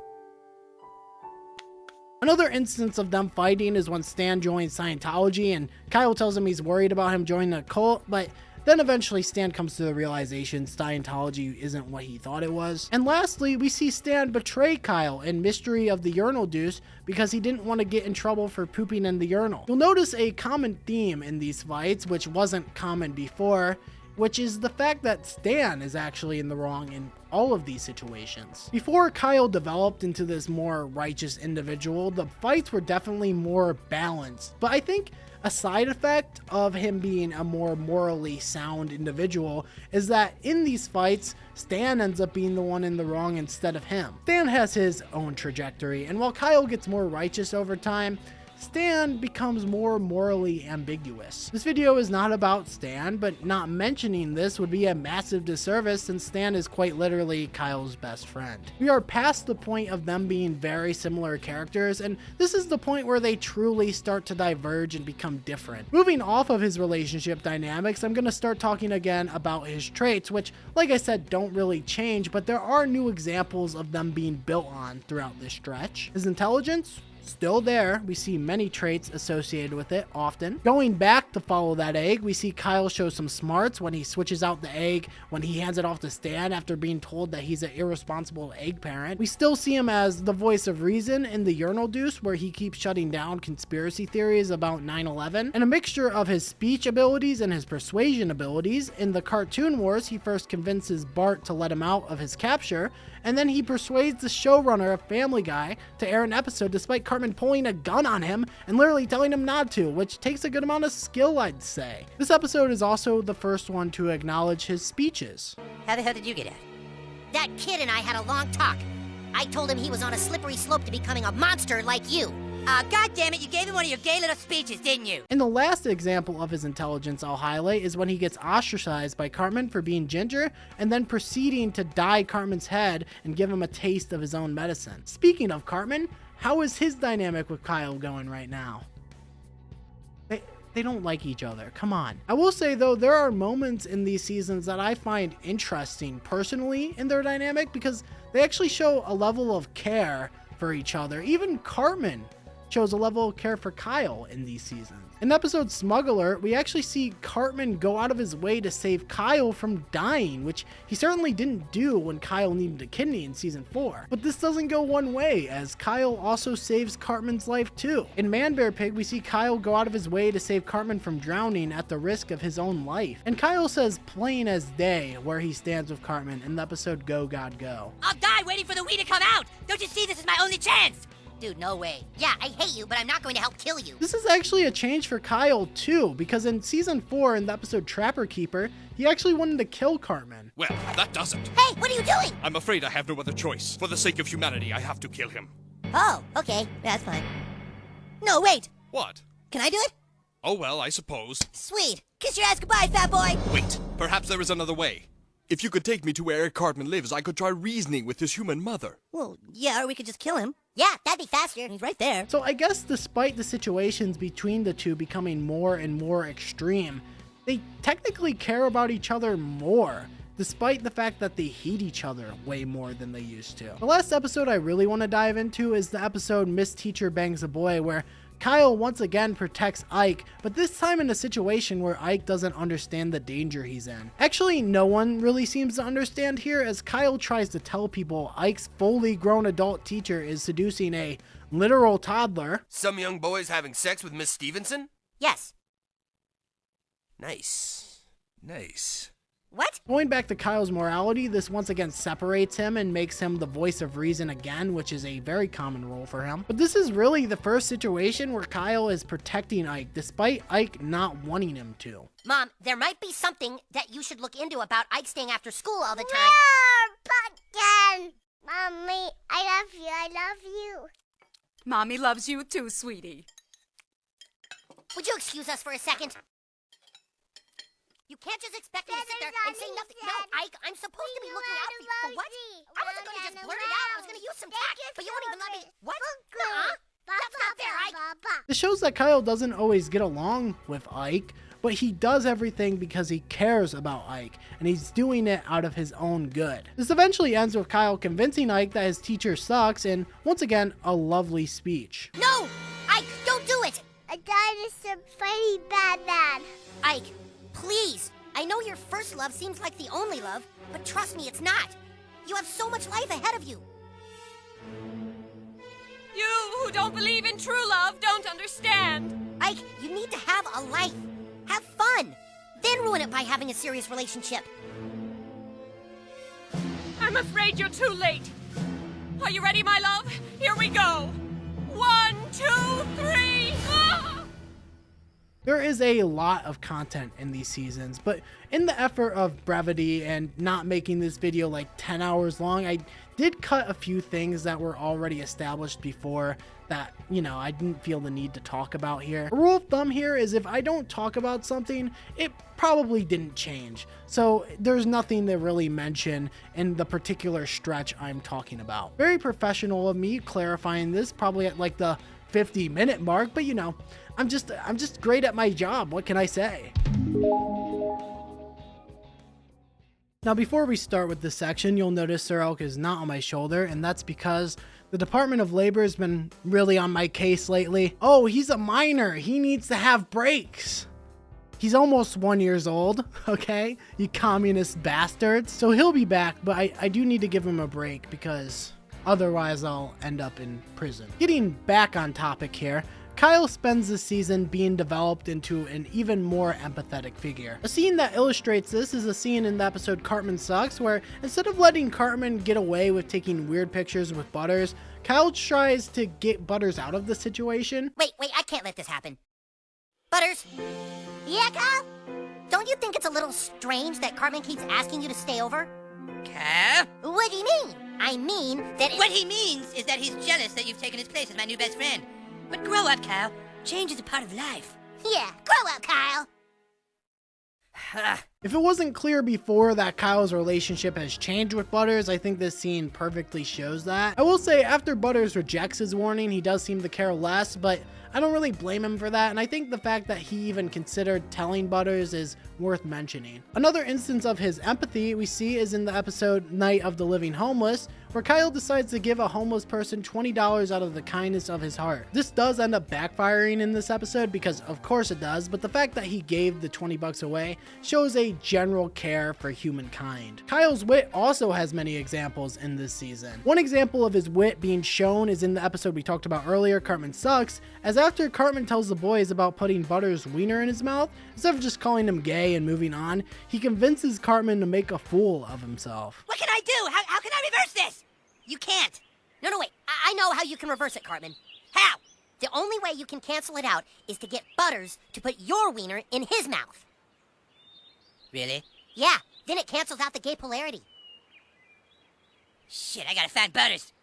Another instance of them fighting is when Stan joins Scientology and Kyle tells him he's worried about him joining the cult, but then eventually Stan comes to the realization Scientology isn't what he thought it was. And lastly, we see Stan betray Kyle in Mystery of the Urinal Deuce because he didn't want to get in trouble for pooping in the urinal. You'll notice a common theme in these fights, which wasn't common before, which is the fact that Stan is actually in the wrong in all of these situations. Before Kyle developed into this more righteous individual, the fights were definitely more balanced, but I think a side effect of him being a more morally sound individual is that in these fights, Stan ends up being the one in the wrong instead of him. Stan has his own trajectory, and while Kyle gets more righteous over time, Stan becomes more morally ambiguous. This video is not about Stan, but not mentioning this would be a massive disservice since Stan is quite literally Kyle's best friend. We are past the point of them being very similar characters, and this is the point where they truly start to diverge and become different. Moving off of his relationship dynamics, I'm going to start talking again about his traits, which, like I said, don't really change, but there are new examples of them being built on throughout this stretch. His intelligence? Still there. We see many traits associated with it often. Going back to follow that egg, we see Kyle show some smarts when he switches out the egg when he hands it off to Stan after being told that he's an irresponsible egg parent. We still see him as the voice of reason in the Urinal Deuce where he keeps shutting down conspiracy theories about 9/11, and a mixture of his speech abilities and his persuasion abilities. In the Cartoon Wars, he first convinces Bart to let him out of his capture, and then he persuades the showrunner of Family Guy to air an episode despite Cartman pulling a gun on him and literally telling him not to, which takes a good amount of skill, I'd say. This episode is also the first one to acknowledge his speeches. How the hell did you get out? That kid and I had a long talk. I told him he was on a slippery slope to becoming a monster like you. God damn it, you gave him one of your gay little speeches, didn't you? And the last example of his intelligence I'll highlight is when he gets ostracized by Cartman for being ginger and then proceeding to dye Cartman's head and give him a taste of his own medicine. Speaking of Cartman, how is his dynamic with Kyle going right now? They don't like each other. Come on. I will say though, there are moments in these seasons that I find interesting personally in their dynamic because they actually show a level of care for each other. Even Cartman shows a level of care for Kyle in these seasons. In episode Smuggler, we actually see Cartman go out of his way to save Kyle from dying, which he certainly didn't do when Kyle needed a kidney in season 4. But this doesn't go one way, as Kyle also saves Cartman's life too. In Man Bear Pig, we see Kyle go out of his way to save Cartman from drowning at the risk of his own life. And Kyle says plain as day where he stands with Cartman in the episode Go God Go. I'll die waiting for the Wii to come out! Don't you see this is my only chance? Dude, no way. Yeah, I hate you, but I'm not going to help kill you. This is actually a change for Kyle too, because in season 4 in the episode Trapper Keeper, he actually wanted to kill Cartman. Well, that doesn't. Hey, what are you doing? I'm afraid I have no other choice. For the sake of humanity, I have to kill him. Oh, okay. That's fine. No, wait. What? Can I do it? Oh well, I suppose. Sweet. Kiss your ass goodbye, fat boy. Wait, perhaps there is another way. If you could take me to where Eric Cartman lives, I could try reasoning with his human mother. Well, yeah, or we could just kill him. Yeah, that'd be faster. He's right there. So I guess despite the situations between the two becoming more and more extreme, they technically care about each other more, despite the fact that they hate each other way more than they used to. The last episode I really want to dive into is the episode Miss Teacher Bangs a Boy, where Kyle once again protects Ike, but this time in a situation where Ike doesn't understand the danger he's in. Actually, no one really seems to understand here, as Kyle tries to tell people Ike's fully grown adult teacher is seducing a literal toddler. Some young boys having sex with Miss Stevenson? Yes. Nice. Nice. What? Going back to Kyle's morality, this once again separates him and makes him the voice of reason again, which is a very common role for him. But this is really the first situation where Kyle is protecting Ike, despite Ike not wanting him to. Mom, there might be something that you should look into about Ike staying after school all the time. Pumpkin! Mommy, I love you, I love you. Mommy loves you too, sweetie. Would you excuse us for a second? You can't just expect me to sit there and say nothing. No, Ike, I'm supposed to be looking out for you. For what? I wasn't going to just blurt it out. I was going to use some tact, but you won't even let me. What? Nuh-uh. That's not fair, Ike. This shows that Kyle doesn't always get along with Ike, but he does everything because he cares about Ike, and he's doing it out of his own good. This eventually ends with Kyle convincing Ike that his teacher sucks, and once again, a lovely speech. No! Ike, don't do it! A dinosaur fighting Batman. Ike, please. I know your first love seems like the only love, but trust me, it's not. You have so much life ahead of you. You who don't believe in true love don't understand. Ike, you need to have a life. Have fun. Then ruin it by having a serious relationship. I'm afraid you're too late. Are you ready, my love? Here we go. 1, 2, 3. Ah! There is a lot of content in these seasons, but in the effort of brevity and not making this video like 10 hours long, I did cut a few things that were already established before that, I didn't feel the need to talk about here. A rule of thumb here is if I don't talk about something, it probably didn't change. So there's nothing to really mention in the particular stretch I'm talking about. Very professional of me clarifying this probably at like the 50-minute mark, but I'm just great at my job. What can I say? Now, before we start with this section, you'll notice Sir Elk is not on my shoulder, and that's because the Department of Labor has been really on my case lately. Oh, he's a minor. He needs to have breaks. He's almost 1 year old, okay? You communist bastards. So he'll be back, but I do need to give him a break because otherwise I'll end up in prison. Getting back on topic here, Kyle spends this season being developed into an even more empathetic figure. A scene that illustrates this is a scene in the episode Cartman Sucks, where instead of letting Cartman get away with taking weird pictures with Butters, Kyle tries to get Butters out of the situation. Wait, I can't let this happen. Butters? Yeah, Kyle? Don't you think it's a little strange that Cartman keeps asking you to stay over? Kyle? What do you mean? I mean that What he means is that he's jealous that you've taken his place as my new best friend. But grow up, Kyle. Change is a part of life. Yeah, grow up, Kyle. If it wasn't clear before that Kyle's relationship has changed with Butters, I think this scene perfectly shows that. I will say after Butters rejects his warning, he does seem to care less, but I don't really blame him for that, and I think the fact that he even considered telling Butters is worth mentioning. Another instance of his empathy we see is in the episode Night of the Living Homeless, where Kyle decides to give a homeless person $20 out of the kindness of his heart. This does end up backfiring in this episode because of course it does, but the fact that he gave the 20 bucks away shows a general care for humankind. Kyle's wit also has many examples in this season. One example of his wit being shown is in the episode we talked about earlier, Cartman Sucks, as after Cartman tells the boys about putting Butters' wiener in his mouth, instead of just calling him gay and moving on, he convinces Cartman to make a fool of himself. What can I do? How can I reverse this? You can't. No, wait. I know how you can reverse it, Cartman. How? The only way you can cancel it out is to get Butters to put your wiener in his mouth. Really? Yeah, then it cancels out the gay polarity. Shit, I gotta find Butters.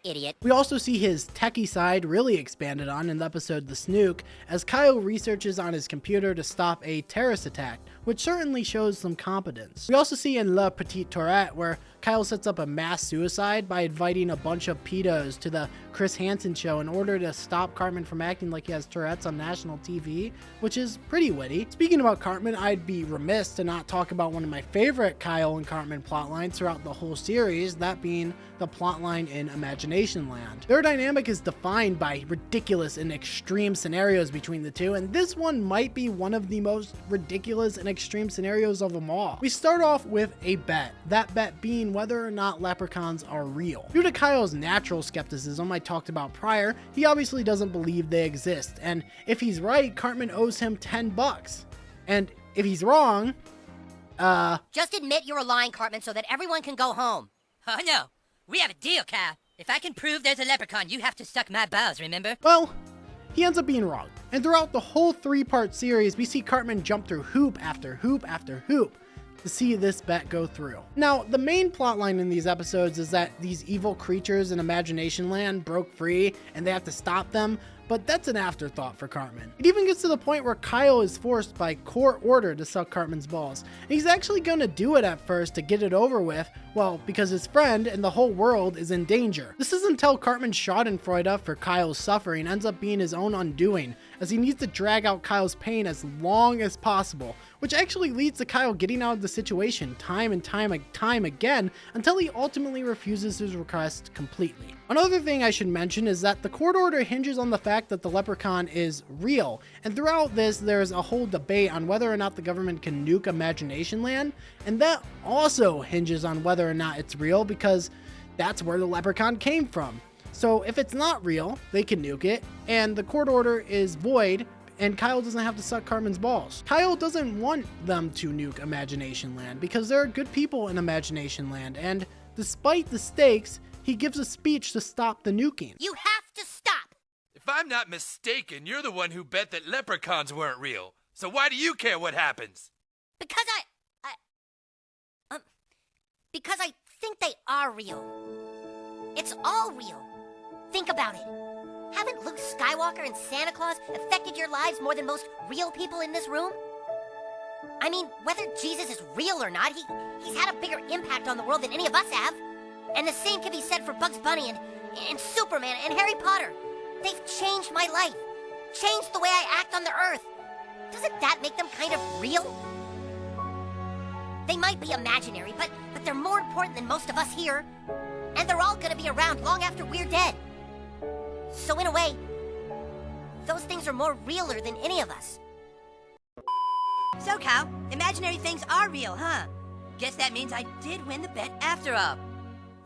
Idiot. We also see his techie side really expanded on in the episode The Snook, as Kyle researches on his computer to stop a terrorist attack, which certainly shows some competence. We also see in La Petite Tourette where Kyle sets up a mass suicide by inviting a bunch of pedos to the Chris Hansen show in order to stop Cartman from acting like he has Tourette's on national TV, which is pretty witty. Speaking about Cartman, I'd be remiss to not talk about one of my favorite Kyle and Cartman plotlines throughout the whole series, that being the plotline in Imagination Land. Their dynamic is defined by ridiculous and extreme scenarios between the two, and this one might be one of the most ridiculous and extreme scenarios of them all. We start off with a bet, that bet being whether or not leprechauns are real. Due to Kyle's natural skepticism I talked about prior, he obviously doesn't believe they exist, and if he's right, Cartman owes him $10. And if he's wrong, Just admit you were lying, Cartman, so that everyone can go home. Oh no, we have a deal, Kyle. If I can prove there's a leprechaun, you have to suck my balls, remember? well, he ends up being wrong. And throughout the whole 3-part series, we see Cartman jump through hoop after hoop after hoop to see this bet go through. Now, the main plotline in these episodes is that these evil creatures in Imagination Land broke free and they have to stop them, but that's an afterthought for Cartman. It even gets to the point where Kyle is forced by court order to suck Cartman's balls. And he's actually going to do it at first to get it over with, well, because his friend and the whole world is in danger. This is until Cartman's schadenfreude for Kyle's suffering ends up being his own undoing, as he needs to drag out Kyle's pain as long as possible, which actually leads to Kyle getting out of the situation time and time again until he ultimately refuses his request completely. Another thing I should mention is that the court order hinges on the fact that the leprechaun is real, and throughout this there's a whole debate on whether or not the government can nuke Imagination Land, and that also hinges on whether or not it's real because that's where the leprechaun came from. So if it's not real, they can nuke it, and the court order is void, and Kyle doesn't have to suck Cartman's balls. Kyle doesn't want them to nuke Imagination Land because there are good people in Imagination Land, and despite the stakes, he gives a speech to stop the nuking. You have to stop! If I'm not mistaken, you're the one who bet that leprechauns weren't real. So why do you care what happens? Because because I think they are real. It's all real. Think about it. Haven't Luke Skywalker and Santa Claus affected your lives more than most real people in this room? I mean, whether Jesus is real or not, he's had a bigger impact on the world than any of us have. And the same can be said for Bugs Bunny and Superman and Harry Potter. They've changed my life. Changed the way I act on the earth. Doesn't that make them kind of real? They might be imaginary, but they're more important than most of us here. And they're all gonna be around long after we're dead. So in a way, those things are more realer than any of us. So, Kyle, imaginary things are real, huh? Guess that means I did win the bet after all.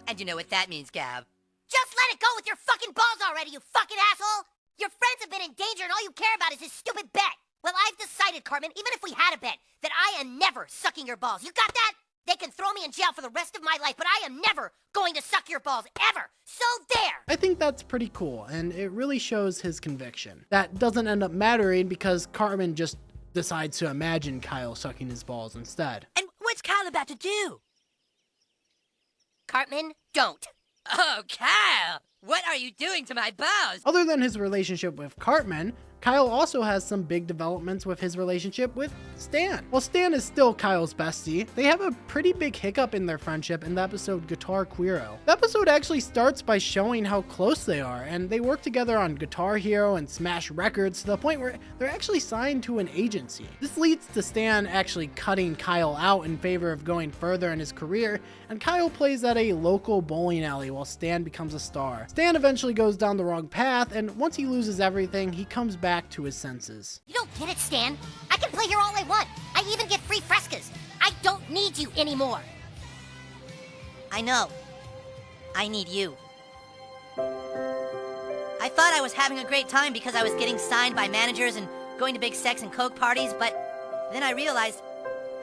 And you know what that means, Gab. Just let it go with your fucking balls already, you fucking asshole! Your friends have been in danger and all you care about is this stupid bet. Well, I've decided, Cartman, even if we had a bet, that I am never sucking your balls. You got that? They can throw me in jail for the rest of my life, but I am never going to suck your balls, ever! So there! I think that's pretty cool, and it really shows his conviction. That doesn't end up mattering because Cartman just decides to imagine Kyle sucking his balls instead. And what's Kyle about to do? Cartman, don't. Oh, Kyle! What are you doing to my balls? Other than his relationship with Cartman, Kyle also has some big developments with his relationship with Stan. While Stan is still Kyle's bestie, they have a pretty big hiccup in their friendship in the episode Guitar Queero. The episode actually starts by showing how close they are, and they work together on Guitar Hero and Smash Records to the point where they're actually signed to an agency. This leads to Stan actually cutting Kyle out in favor of going further in his career, and Kyle plays at a local bowling alley while Stan becomes a star. Stan eventually goes down the wrong path, and once he loses everything, he comes back to his senses. You don't get it, Stan. I can play here all I want. I even get free frescas. I don't need you anymore. I know. I need you. I thought I was having a great time because I was getting signed by managers and going to big sex and coke parties, but then I realized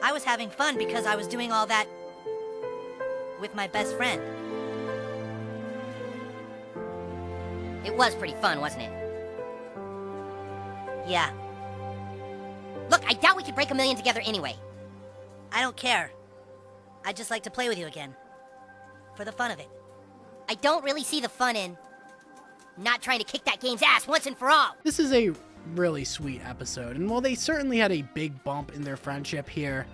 I was having fun because I was doing all that with my best friend. It was pretty fun, wasn't it? Yeah. Look, I doubt we could break 1,000,000 together anyway. I don't care. I'd just like to play with you again. For the fun of it. I don't really see the fun in not trying to kick that game's ass once and for all. This is a really sweet episode, and while they certainly had a big bump in their friendship here,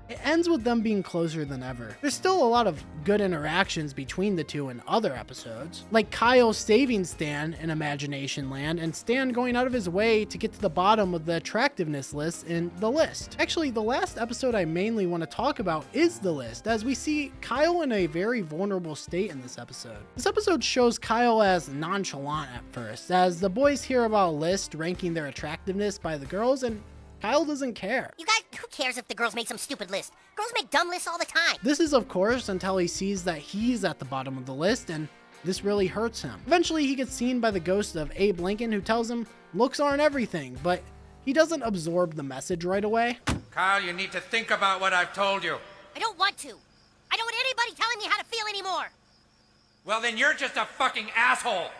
it ends with them being closer than ever. There's still a lot of good interactions between the two in other episodes, like Kyle saving Stan in Imagination Land, and Stan going out of his way to get to the bottom of the attractiveness list in The List. Actually, the last episode I mainly want to talk about is The List, as we see Kyle in a very vulnerable state in this episode. This episode shows Kyle as nonchalant at first, as the boys hear about a list ranking their attractiveness by the girls, and Kyle doesn't care. You guys, who cares if the girls make some stupid list? Girls make dumb lists all the time. This is, of course, until he sees that he's at the bottom of the list, and this really hurts him. Eventually, he gets seen by the ghost of Abe Lincoln, who tells him looks aren't everything, but he doesn't absorb the message right away. Kyle, you need to think about what I've told you. I don't want to. I don't want anybody telling me how to feel anymore. Well, then you're just a fucking asshole.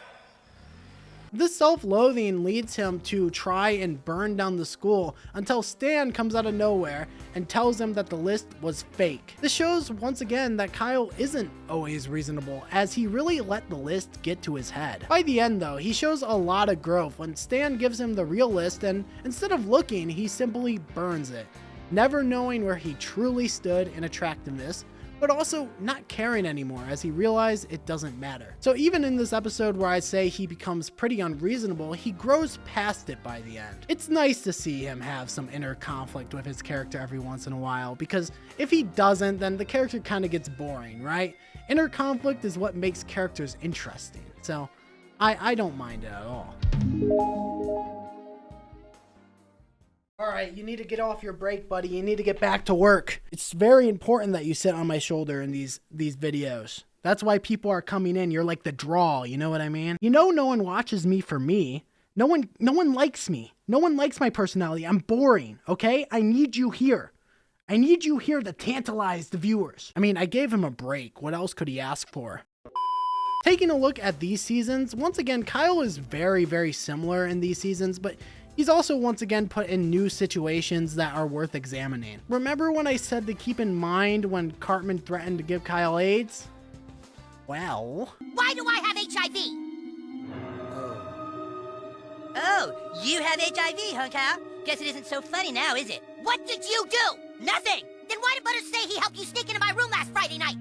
This self-loathing leads him to try and burn down the school until Stan comes out of nowhere and tells him that the list was fake. This shows once again that Kyle isn't always reasonable, as he really let the list get to his head. By the end though, he shows a lot of growth when Stan gives him the real list, and instead of looking, he simply burns it, never knowing where he truly stood in attractiveness, but also not caring anymore as he realized it doesn't matter. So even in this episode where I say he becomes pretty unreasonable, he grows past it by the end. It's nice to see him have some inner conflict with his character every once in a while, because if he doesn't, then the character kind of gets boring, right? Inner conflict is what makes characters interesting, so I don't mind it at all. All right, you need to get off your break, buddy. You need to get back to work. It's very important that you sit on my shoulder in these videos. That's why people are coming in. You're like the draw, you know what I mean? You know, no one watches me for me. No one likes me. No one likes my personality. I'm boring, okay? I need you here. I need you here to tantalize the viewers. I mean, I gave him a break. What else could he ask for? Taking a look at these seasons, once again, Kyle is very, very similar in these seasons, but he's also once again put in new situations that are worth examining. Remember when I said to keep in mind when Cartman threatened to give Kyle AIDS? Well... Why do I have HIV? Oh, you have HIV, huh, Kyle? Guess it isn't so funny now, is it? What did you do? Nothing! Then why did Butters say he helped you sneak into my room last Friday night?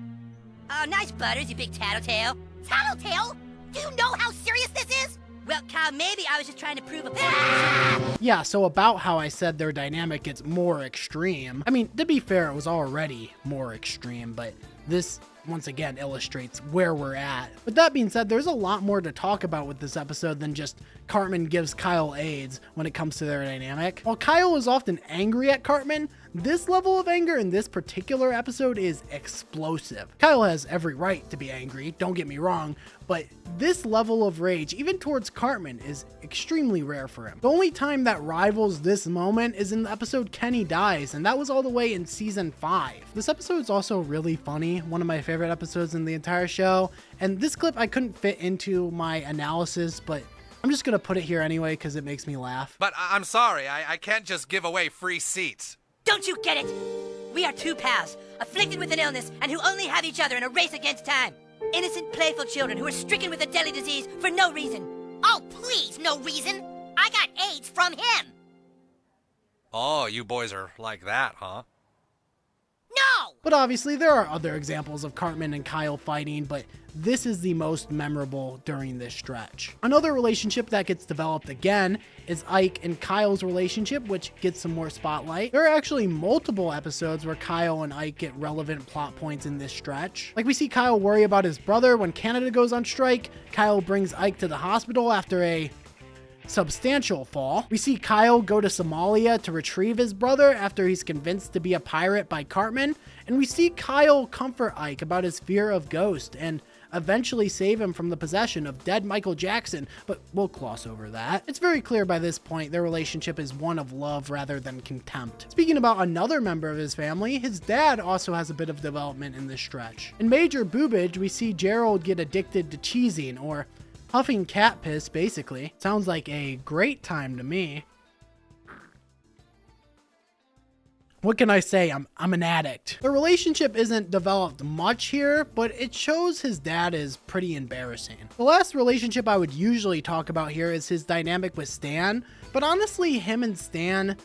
Oh, nice Butters, you big tattletale. Tattletale? Do you know how serious this is? Well, Kyle, maybe I was just trying to prove a point. Yeah, so about how I said their dynamic gets more extreme. I mean, to be fair, it was already more extreme, but this once again illustrates where we're at. With that being said, there's a lot more to talk about with this episode than just Cartman gives Kyle AIDS when it comes to their dynamic. While Kyle is often angry at Cartman, this level of anger in this particular episode is explosive. Kyle has every right to be angry, don't get me wrong, but this level of rage, even towards Cartman, is extremely rare for him. The only time that rivals this moment is in the episode Kenny Dies, and that was all the way in season 5. This episode is also really funny, one of my favorite episodes in the entire show, and this clip I couldn't fit into my analysis, but I'm just gonna put it here anyway because it makes me laugh. But I'm sorry, I can't just give away free seats. Don't you get it? We are two pals, afflicted with an illness, and who only have each other in a race against time. Innocent, playful children who are stricken with a deadly disease for no reason. Oh, please, no reason. I got AIDS from him. Oh, you boys are like that, huh? No! But obviously there are other examples of Cartman and Kyle fighting, but this is the most memorable during this stretch. Another relationship that gets developed again is Ike and Kyle's relationship, which gets some more spotlight. There are actually multiple episodes where Kyle and Ike get relevant plot points in this stretch. Like we see Kyle worry about his brother when Canada goes on strike. Kyle brings Ike to the hospital after a substantial fall. We see Kyle go to Somalia to retrieve his brother after he's convinced to be a pirate by Cartman. And we see Kyle comfort Ike about his fear of ghosts. And eventually save him from the possession of dead Michael Jackson, but we'll gloss over that. It's very clear by this point their relationship is one of love rather than contempt. Speaking about another member of his family, his dad also has a bit of development in this stretch. In Major Boobage, we see Gerald get addicted to cheesing, or huffing cat piss, basically. Sounds like a great time to me. What can I say? I'm an addict. The relationship isn't developed much here, but it shows his dad is pretty embarrassing. The last relationship I would usually talk about here is his dynamic with Stan, but honestly, him and Stan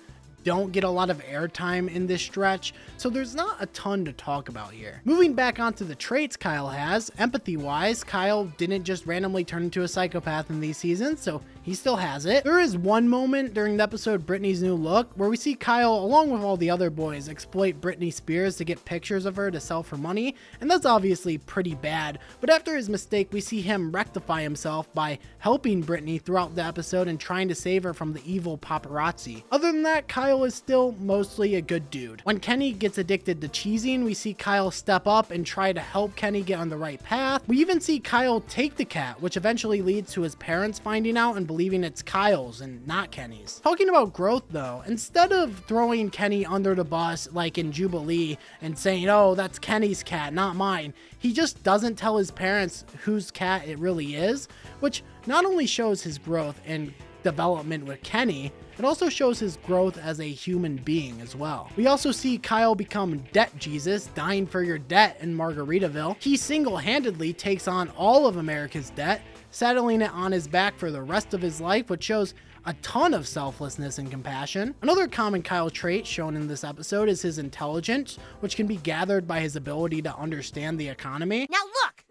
don't get a lot of airtime in this stretch, so there's not a ton to talk about here. Moving back onto the traits Kyle has, empathy-wise, Kyle didn't just randomly turn into a psychopath in these seasons, so he still has it. There is one moment during the episode Britney's New Look where we see Kyle, along with all the other boys, exploit Britney Spears to get pictures of her to sell for money, and that's obviously pretty bad, but after his mistake, we see him rectify himself by helping Britney throughout the episode and trying to save her from the evil paparazzi. Other than that, Kyle is still mostly a good dude. When Kenny gets addicted to cheesing, we see Kyle step up and try to help Kenny get on the right path. We even see Kyle take the cat, which eventually leads to his parents finding out and believing it's Kyle's and not Kenny's. Talking about growth though, instead of throwing Kenny under the bus like in Jubilee and saying, oh, that's Kenny's cat, not mine, he just doesn't tell his parents whose cat it really is, which not only shows his growth and development with Kenny, it also shows his growth as a human being as well. We also see Kyle become Debt Jesus, dying for your debt in Margaritaville. He single-handedly takes on all of America's debt, settling it on his back for the rest of his life, which shows a ton of selflessness and compassion. Another common Kyle trait shown in this episode is his intelligence, which can be gathered by his ability to understand the economy. Now look!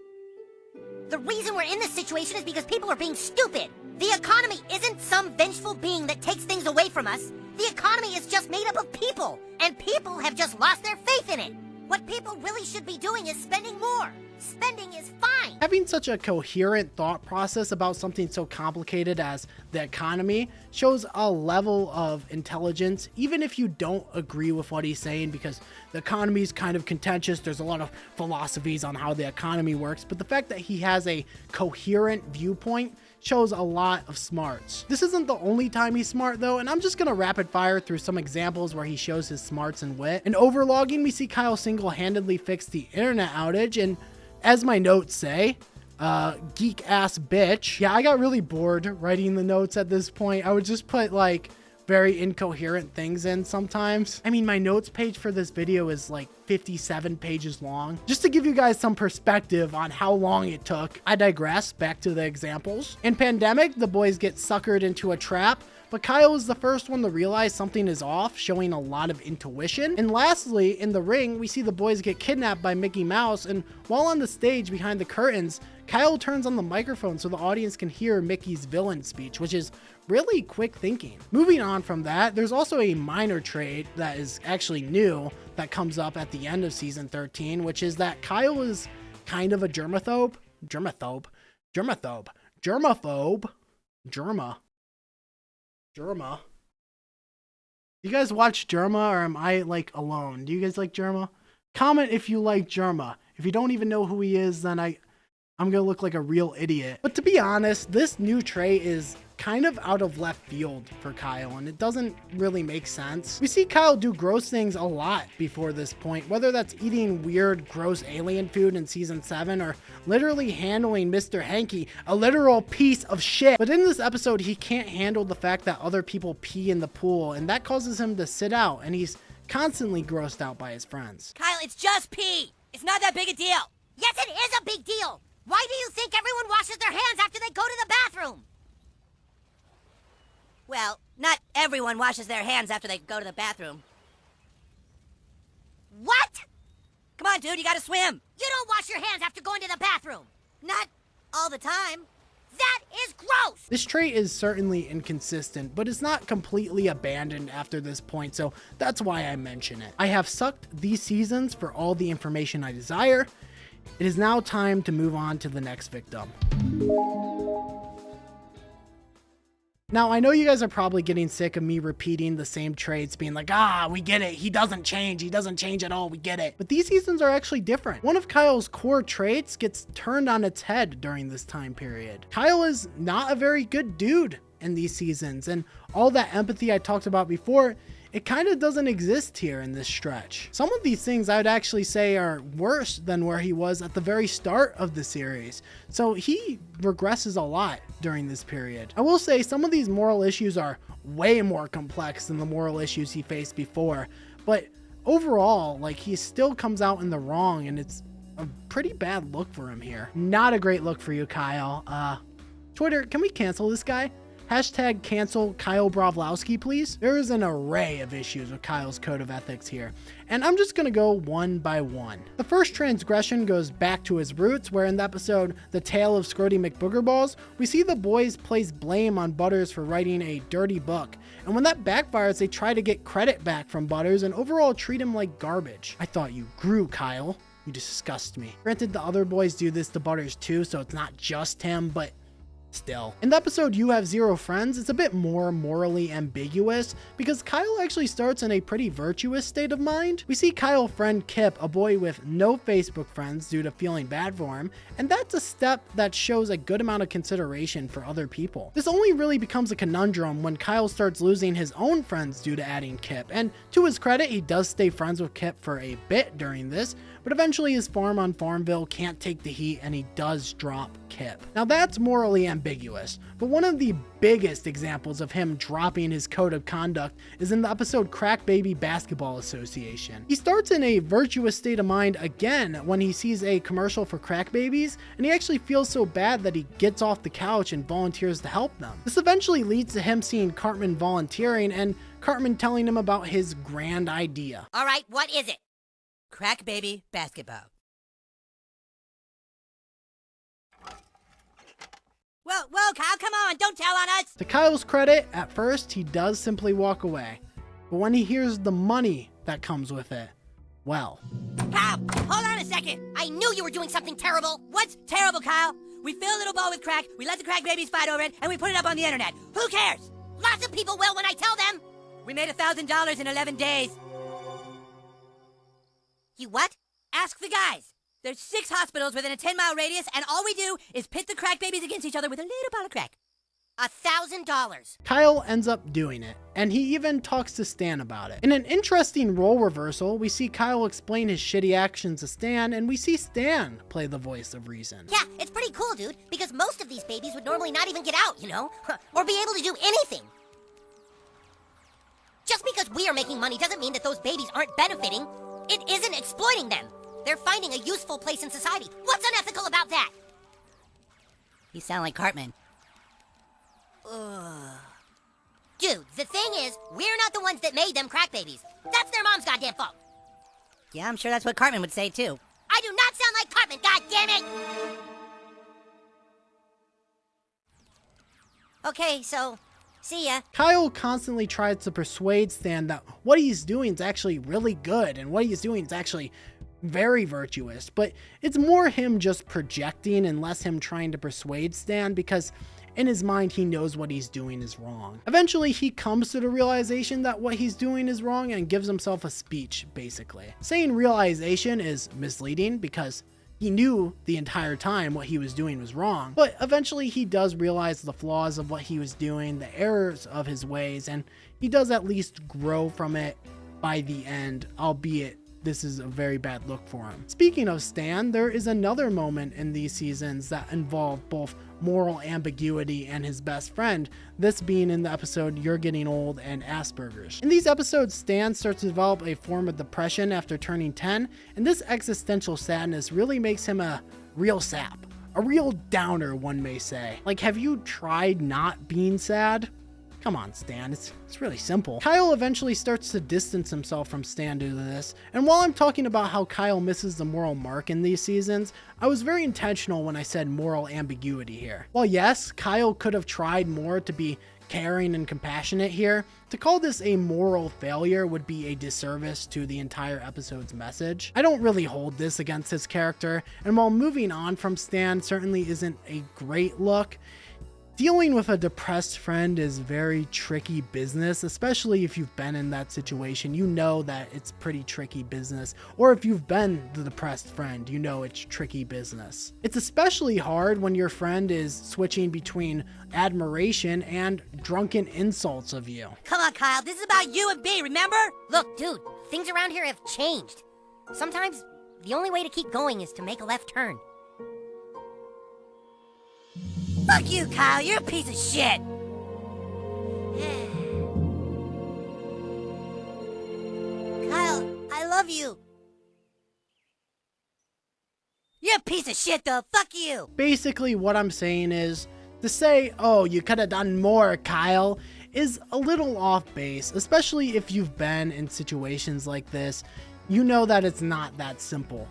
The reason we're in this situation is because people are being stupid. The economy isn't some vengeful being that takes things away from us. The economy is just made up of people, and people have just lost their faith in it. What people really should be doing is spending more. Spending is fine. Having such a coherent thought process about something so complicated as the economy shows a level of intelligence, even if you don't agree with what he's saying, because the economy is kind of contentious. There's a lot of philosophies on how the economy works, but the fact that he has a coherent viewpoint shows a lot of smarts. This isn't the only time he's smart though, and I'm just gonna rapid fire through some examples where he shows his smarts and wit. In overlogging, we see Kyle single-handedly fix the internet outage, and as my notes say, geek ass bitch. Yeah, I got really bored writing the notes at this point. I would just put like very incoherent things in sometimes. I mean, my notes page for this video is like 57 pages long. Just to give you guys some perspective on how long it took. I digress, back to the examples. In Pandemic, the boys get suckered into a trap, but Kyle is the first one to realize something is off, showing a lot of intuition. And lastly, in The Ring, we see the boys get kidnapped by Mickey Mouse, and while on the stage behind the curtains, Kyle turns on the microphone so the audience can hear Mickey's villain speech, which is really quick thinking. Moving on from that, there's also a minor trait that is actually new that comes up at the end of season 13, which is that Kyle is kind of a germaphobe. You guys watch Germa, or am I like alone? Do you guys like Germa? Comment if you like Germa. If you don't even know who he is, then I'm gonna look like a real idiot. But to be honest, this new trait is kind of out of left field for Kyle, and it doesn't really make sense. We see Kyle do gross things a lot before this point, whether that's eating weird, gross alien food in season 7 or literally handling Mr. Hanky, a literal piece of shit. But in this episode, he can't handle the fact that other people pee in the pool, and that causes him to sit out, and he's constantly grossed out by his friends. Kyle, it's just pee. It's not that big a deal. Yes, it is a big deal. Why do you think everyone washes their hands after they go to the bathroom? Well, not everyone washes their hands after they go to the bathroom. What? Come on, dude, you gotta swim. You don't wash your hands after going to the bathroom. Not all the time. That is gross! This trait is certainly inconsistent, but it's not completely abandoned after this point, so that's why I mention it. I have sucked these seasons for all the information I desire. It is now time to move on to the next victim. Now, I know you guys are probably getting sick of me repeating the same traits, being like, we get it, he doesn't change at all, we get it. But these seasons are actually different. One of Kyle's core traits gets turned on its head during this time period. Kyle is not a very good dude in these seasons, and all that empathy I talked about before, it kind of doesn't exist here in this stretch. Some of these things I would actually say are worse than where he was at the very start of the series. So he regresses a lot during this period. I will say some of these moral issues are way more complex than the moral issues he faced before, but overall, like, he still comes out in the wrong, and it's a pretty bad look for him here. Not a great look for you, Kyle. Twitter, can we cancel this guy? Hashtag cancel Kyle Bravlowski, please. There is an array of issues with Kyle's code of ethics here, and I'm just gonna go one by one. The first transgression goes back to his roots, where in the episode The Tale of Scrody McBoogerballs, we see the boys place blame on Butters for writing a dirty book, and when that backfires, they try to get credit back from Butters and overall treat him like garbage. I thought you grew, Kyle. You disgust me. Granted, the other boys do this to Butters too, so it's not just him, but still. In the episode You Have Zero Friends, it's a bit more morally ambiguous because Kyle actually starts in a pretty virtuous state of mind. We see Kyle friend Kip, a boy with no Facebook friends due to feeling bad for him, and that's a step that shows a good amount of consideration for other people. This only really becomes a conundrum when Kyle starts losing his own friends due to adding Kip, and to his credit, he does stay friends with Kip for a bit during this, but eventually his farm on Farmville can't take the heat and he does drop Kip. Now that's morally ambiguous, but one of the biggest examples of him dropping his code of conduct is in the episode Crack Baby Basketball Association. He starts in a virtuous state of mind again when he sees a commercial for crack babies, and he actually feels so bad that he gets off the couch and volunteers to help them. This eventually leads to him seeing Cartman volunteering and Cartman telling him about his grand idea. All right, what is it? Crack Baby Basketball. Whoa, Kyle, come on, don't tell on us! To Kyle's credit, at first he does simply walk away, but when he hears the money that comes with it, well. Kyle, hold on a second! I knew you were doing something terrible! What's terrible, Kyle? We fill a little bowl with crack, we let the crack babies fight over it, and we put it up on the internet. Who cares? Lots of people will when I tell them. We made $1,000 in 11 days. You what? Ask the guys. There's 6 hospitals within a 10-mile radius, and all we do is pit the crack babies against each other with a little bottle of crack. $1,000. Kyle ends up doing it, and he even talks to Stan about it. In an interesting role reversal, we see Kyle explain his shitty actions to Stan, and we see Stan play the voice of reason. Yeah, it's pretty cool, dude, because most of these babies would normally not even get out, you know? Or be able to do anything. Just because we are making money doesn't mean that those babies aren't benefiting. It isn't exploiting them. They're finding a useful place in society. What's unethical about that? You sound like Cartman. Dude, the thing is, we're not the ones that made them crack babies. That's their mom's goddamn fault. Yeah, I'm sure that's what Cartman would say, too. I do not sound like Cartman, goddammit! Okay, so, see ya. Kyle constantly tries to persuade Stan that what he's doing is actually really good and what he's doing is actually very virtuous, but it's more him just projecting and less him trying to persuade Stan because in his mind he knows what he's doing is wrong. Eventually he comes to the realization that what he's doing is wrong and gives himself a speech, basically. Saying realization is misleading because he knew the entire time what he was doing was wrong, but eventually he does realize the flaws of what he was doing, the errors of his ways, and he does at least grow from it by the end, albeit this is a very bad look for him. Speaking of Stan, there is another moment in these seasons that involve both moral ambiguity and his best friend, this being in the episode You're Getting Old and Asperger's. In these episodes, Stan starts to develop a form of depression after turning 10, and this existential sadness really makes him a real sap. A real downer, one may say. Like, have you tried not being sad? Come on, Stan, it's really simple. Kyle eventually starts to distance himself from Stan due to this, and while I'm talking about how Kyle misses the moral mark in these seasons, I was very intentional when I said moral ambiguity here. While yes, Kyle could have tried more to be caring and compassionate here, to call this a moral failure would be a disservice to the entire episode's message. I don't really hold this against his character, and while moving on from Stan certainly isn't a great look, Dealing with a depressed friend is very tricky business, especially if you've been in that situation. You know that it's pretty tricky business. Or if you've been the depressed friend, you know it's tricky business. It's especially hard when your friend is switching between admiration and drunken insults of you. Come on, Kyle, this is about you and me, remember? Look, dude, things around here have changed. Sometimes the only way to keep going is to make a left turn. Fuck you, Kyle, you're a piece of shit. Kyle, I love you. You're a piece of shit, though. Fuck you. Basically, what I'm saying is, to say, oh, you could have done more, Kyle, is a little off base, especially if you've been in situations like this. You know that it's not that simple.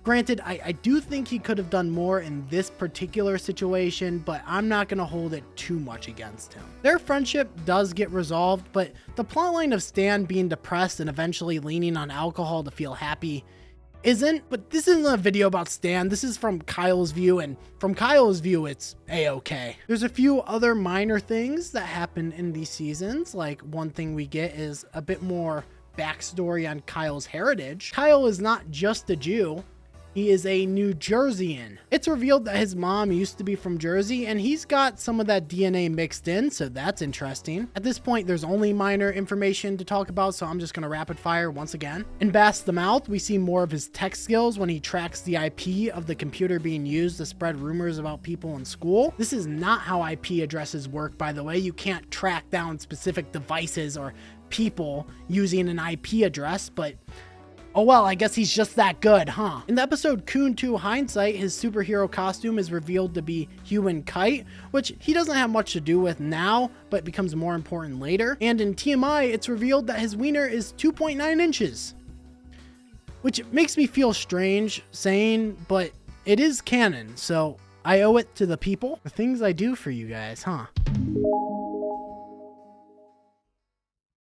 Granted, I do think he could have done more in this particular situation, but I'm not going to hold it too much against him. Their friendship does get resolved, but the plotline of Stan being depressed and eventually leaning on alcohol to feel happy isn't. But this isn't a video about Stan, this is from Kyle's view, and from Kyle's view, it's a-okay. There's a few other minor things that happen in these seasons. Like, one thing we get is a bit more backstory on Kyle's heritage. Kyle is not just a Jew. He is a New Jerseyan. It's revealed that his mom used to be from Jersey, and he's got some of that DNA mixed in, so that's interesting. At this point, there's only minor information to talk about, so I'm just gonna rapid fire once again. In Bass the Mouth, we see more of his tech skills when he tracks the IP of the computer being used to spread rumors about people in school. This is not how IP addresses work, by the way. You can't track down specific devices or people using an IP address, but oh well, I guess he's just that good, huh? In the episode Coon 2 Hindsight, his superhero costume is revealed to be Human Kite, which he doesn't have much to do with now, but becomes more important later. And in TMI, it's revealed that his wiener is 2.9 inches. Which makes me feel strange saying, but it is canon, so I owe it to the people. The things I do for you guys, huh?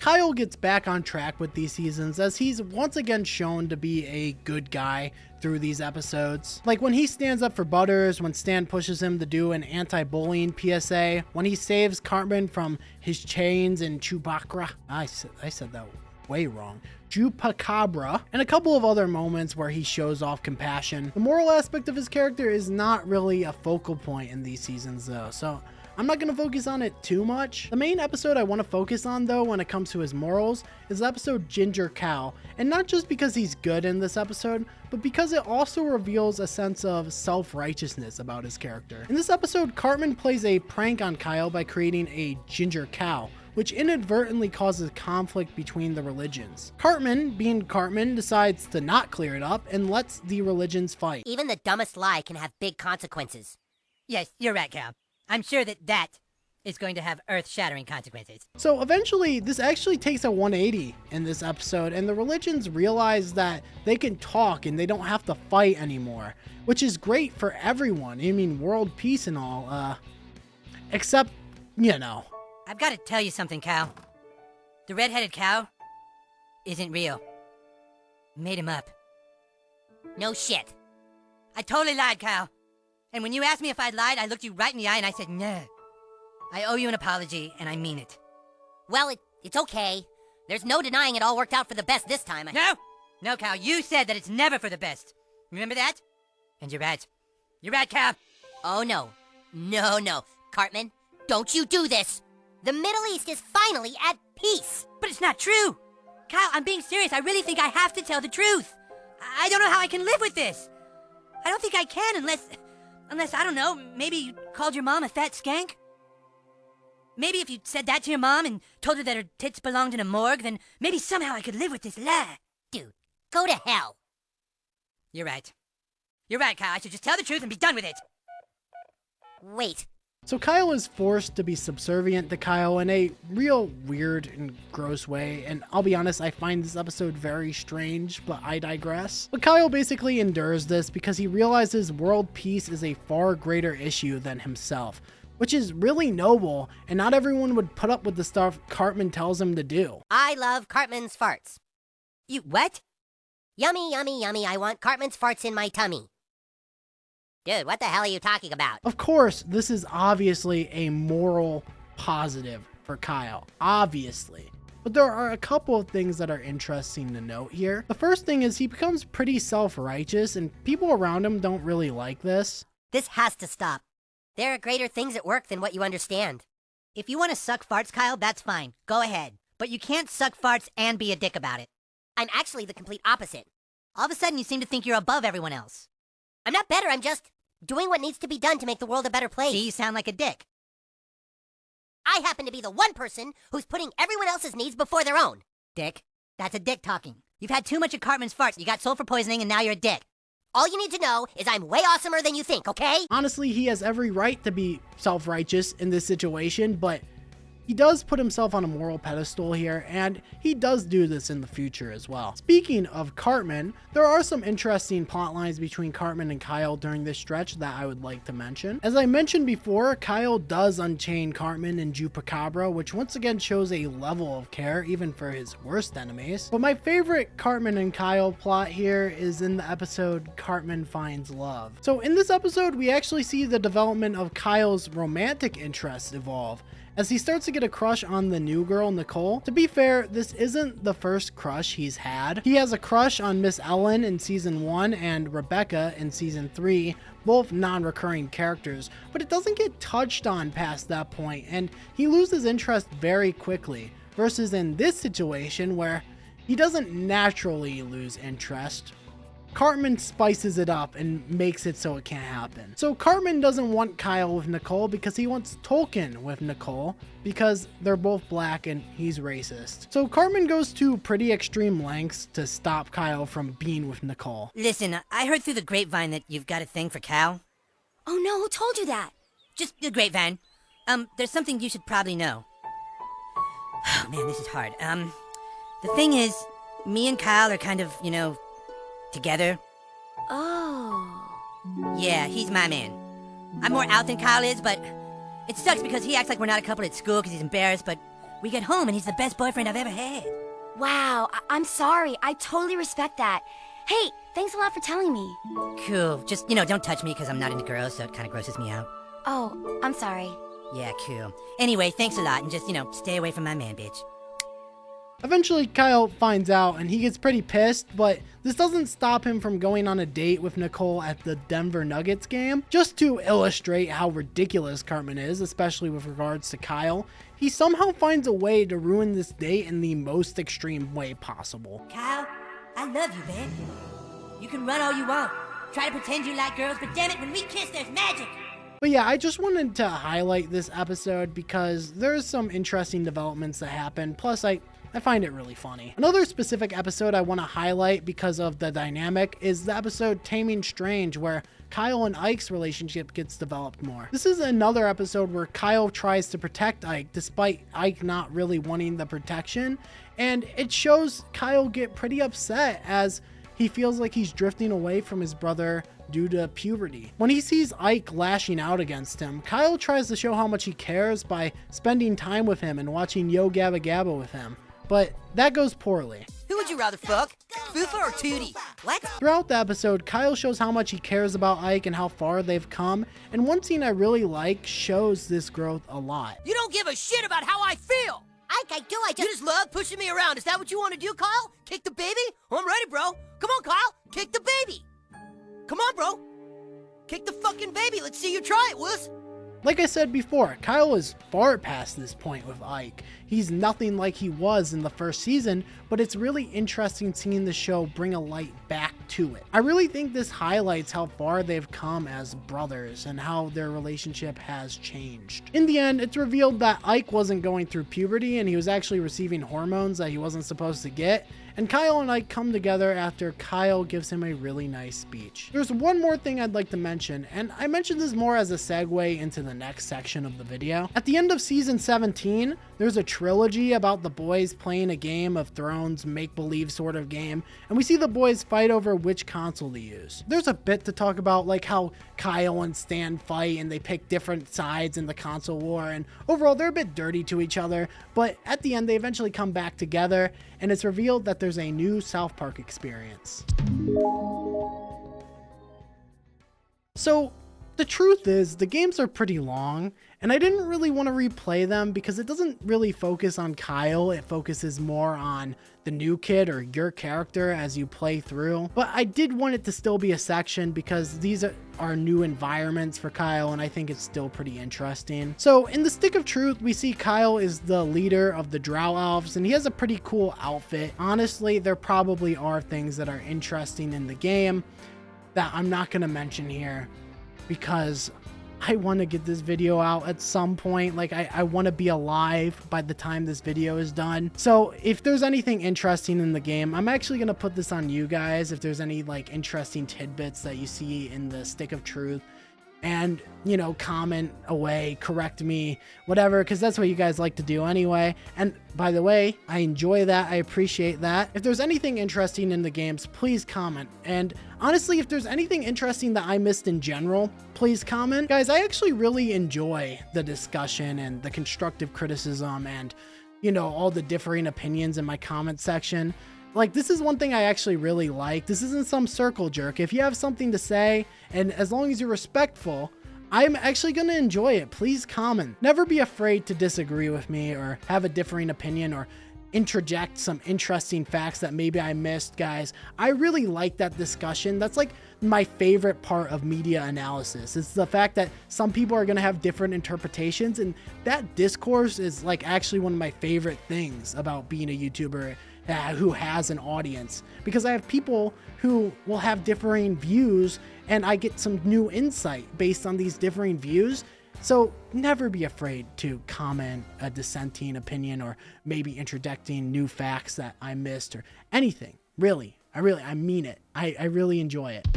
Kyle gets back on track with these seasons as he's once again shown to be a good guy through these episodes. Like when he stands up for Butters, when Stan pushes him to do an anti-bullying PSA, when he saves Cartman from his chains in Chupacabra. I said that way wrong. Chupacabra, and a couple of other moments where he shows off compassion. The moral aspect of his character is not really a focal point in these seasons though, so I'm not going to focus on it too much. The main episode I want to focus on though when it comes to his morals is the episode Ginger Cow, and not just because he's good in this episode, but because it also reveals a sense of self-righteousness about his character. In this episode, Cartman plays a prank on Kyle by creating a ginger cow, which inadvertently causes conflict between the religions. Cartman, being Cartman, decides to not clear it up and lets the religions fight. Even the dumbest lie can have big consequences. Yes, you're right, Cal. I'm sure that is going to have earth-shattering consequences. So eventually, this actually takes a 180 in this episode, and the religions realize that they can talk and they don't have to fight anymore, which is great for everyone. I mean, world peace and all, except, you know. I've got to tell you something, Cal. The red-headed cow isn't real. Made him up. No shit. I totally lied, Cal. And when you asked me if I'd lied, I looked you right in the eye and I said, no. I owe you an apology, and I mean it. Well, it's okay. There's no denying it all worked out for the best this time. No, Cal, you said that it's never for the best. Remember that? And you're right. You're right, Cal. Oh, no. No. Cartman, don't you do this. The Middle East is finally at peace. But it's not true. Cal, I'm being serious. I really think I have to tell the truth. I don't know how I can live with this. I don't think I can unless, I don't know, maybe you called your mom a fat skank? Maybe if you said that to your mom and told her that her tits belonged in a morgue, then maybe somehow I could live with this lie. Dude, go to hell. You're right. You're right, Kyle. I should just tell the truth and be done with it. Wait. So Kyle is forced to be subservient to Kyle in a real weird and gross way, and I'll be honest, I find this episode very strange, but I digress. But Kyle basically endures this because he realizes world peace is a far greater issue than himself, which is really noble, and not everyone would put up with the stuff Cartman tells him to do. I love Cartman's farts. You what? Yummy, yummy, yummy, I want Cartman's farts in my tummy. Dude, what the hell are you talking about? Of course, this is obviously a moral positive for Kyle, obviously. But there are a couple of things that are interesting to note here. The first thing is he becomes pretty self-righteous, and people around him don't really like this. This has to stop. There are greater things at work than what you understand. If you want to suck farts, Kyle, that's fine. Go ahead. But you can't suck farts and be a dick about it. I'm actually the complete opposite. All of a sudden, you seem to think you're above everyone else. I'm not better, I'm just doing what needs to be done to make the world a better place. See, you sound like a dick. I happen to be the one person who's putting everyone else's needs before their own. Dick. That's a dick talking. You've had too much of Cartman's farts. You got sulfur poisoning, and now you're a dick. All you need to know is I'm way awesomer than you think, okay? Honestly, he has every right to be self-righteous in this situation, but he does put himself on a moral pedestal here, and he does do this in the future as well. Speaking of Cartman, there are some interesting plot lines between Cartman and Kyle during this stretch that I would like to mention. As I mentioned before, Kyle does unchain Cartman and Chupacabra, which once again shows a level of care even for his worst enemies. But my favorite Cartman and Kyle plot here is in the episode Cartman Finds Love. So in this episode, we actually see the development of Kyle's romantic interests evolve, as he starts to get a crush on the new girl, Nicole. To be fair, this isn't the first crush he's had. He has a crush on Miss Ellen in season 1 and Rebecca in season 3, both non-recurring characters, but it doesn't get touched on past that point, and he loses interest very quickly, versus in this situation where he doesn't naturally lose interest. Cartman spices it up and makes it so it can't happen. So Cartman doesn't want Kyle with Nicole because he wants Tolkien with Nicole because they're both black and he's racist. So Cartman goes to pretty extreme lengths to stop Kyle from being with Nicole. Listen, I heard through the grapevine that you've got a thing for Cal. Oh no, who told you that? Just the grapevine. There's something you should probably know. Oh man, this is hard. The thing is, me and Kyle are kind of, together. Oh. Yeah, he's my man. I'm more out than Kyle is, but it sucks because he acts like we're not a couple at school because he's embarrassed, but we get home and he's the best boyfriend I've ever had. Wow, I'm sorry. I totally respect that. Hey, thanks a lot for telling me. Cool. Just, don't touch me because I'm not into girls, so it kind of grosses me out. Oh, I'm sorry. Yeah, cool. Anyway, thanks a lot, and just, stay away from my man, bitch. Eventually, Kyle finds out and he gets pretty pissed, but this doesn't stop him from going on a date with Nicole at the Denver Nuggets game. Just to illustrate how ridiculous Cartman is, especially with regards to Kyle, he somehow finds a way to ruin this date in the most extreme way possible. Kyle, I love you, man. You can run all you want. Try to pretend you like girls, but damn it, when we kiss, there's magic. But yeah, I just wanted to highlight this episode because there's some interesting developments that happen, plus I find it really funny. Another specific episode I want to highlight because of the dynamic is the episode Taming Strange, where Kyle and Ike's relationship gets developed more. This is another episode where Kyle tries to protect Ike despite Ike not really wanting the protection, and it shows Kyle get pretty upset as he feels like he's drifting away from his brother due to puberty. When he sees Ike lashing out against him, Kyle tries to show how much he cares by spending time with him and watching Yo Gabba Gabba with him. But that goes poorly. Who would you rather fuck? Fufa or Tootie? What? Throughout the episode, Kyle shows how much he cares about Ike and how far they've come, and one scene I really like shows this growth a lot. You don't give a shit about how I feel! Ike, I do, You just love pushing me around. Is that what you want to do, Kyle? Kick the baby? I'm ready, bro. Come on, Kyle. Kick the baby. Come on, bro. Kick the fucking baby. Let's see you try it, wuss. Like I said before, Kyle is far past this point with Ike. He's nothing like he was in the first season, but it's really interesting seeing the show bring a light back to it. I really think this highlights how far they've come as brothers and how their relationship has changed. In the end, it's revealed that Ike wasn't going through puberty and he was actually receiving hormones that he wasn't supposed to get, and Kyle and Ike come together after Kyle gives him a really nice speech. There's one more thing I'd like to mention, and I mentioned this more as a segue into the next section of the video. At the end of season 17, there's a trilogy about the boys playing a Game of Thrones make-believe sort of game, and we see the boys fight over which console to use. There's a bit to talk about, like how Kyle and Stan fight and they pick different sides in the console war, and overall they're a bit dirty to each other, but at the end they eventually come back together, and it's revealed that there's a new South Park experience. So The truth is, the games are pretty long, and I didn't really want to replay them because it doesn't really focus on Kyle, it focuses more on the new kid or your character as you play through. But I did want it to still be a section because these are new environments for Kyle, and I think it's still pretty interesting. So in the Stick of Truth, we see Kyle is the leader of the Drow Elves, and he has a pretty cool outfit. Honestly, there probably are things that are interesting in the game that I'm not going to mention here because I want to get this video out at some point. Like, I want to be alive by the time this video is done. So if there's anything interesting in the game, I'm actually going to put this on you guys. If there's any like interesting tidbits that you see in the Stick of Truth, and, you know, comment away, correct me, whatever, because that's what you guys like to do anyway. And by the way, I enjoy that. I appreciate that. If there's anything interesting in the games, please comment. And honestly, if there's anything interesting that I missed in general, please comment. Guys, I actually really enjoy the discussion and the constructive criticism and, you know, all the differing opinions in my comment section. Like, this is one thing I actually really like. This isn't some circle jerk. If you have something to say, and as long as you're respectful, I'm actually going to enjoy it. Please comment. Never be afraid to disagree with me or have a differing opinion or interject some interesting facts that maybe I missed, guys. I really like that discussion. That's like my favorite part of media analysis. It's the fact that some people are going to have different interpretations, and that discourse is like actually one of my favorite things about being a YouTuber who has an audience, because I have people who will have differing views and I get some new insight based on these differing views. So never be afraid to comment a dissenting opinion or maybe interjecting new facts that I missed or anything. Really, I mean it. I really enjoy it.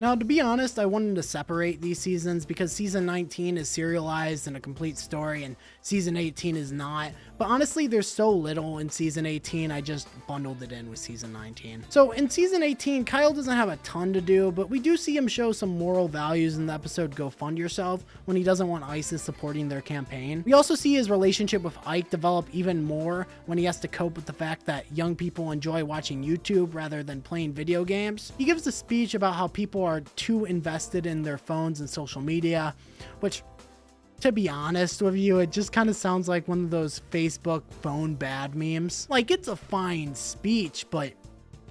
Now, to be honest, I wanted to separate these seasons because season 19 is serialized and a complete story and season 18 is not. But honestly, there's so little in season 18, I just bundled it in with season 19. So in season 18, Kyle doesn't have a ton to do, but we do see him show some moral values in the episode Go Fund Yourself when he doesn't want ISIS supporting their campaign. We also see his relationship with Ike develop even more when he has to cope with the fact that young people enjoy watching YouTube rather than playing video games. He gives a speech about how people are too invested in their phones and social media, which, to be honest with you, it just kind of sounds like one of those Facebook phone bad memes. Like, it's a fine speech, but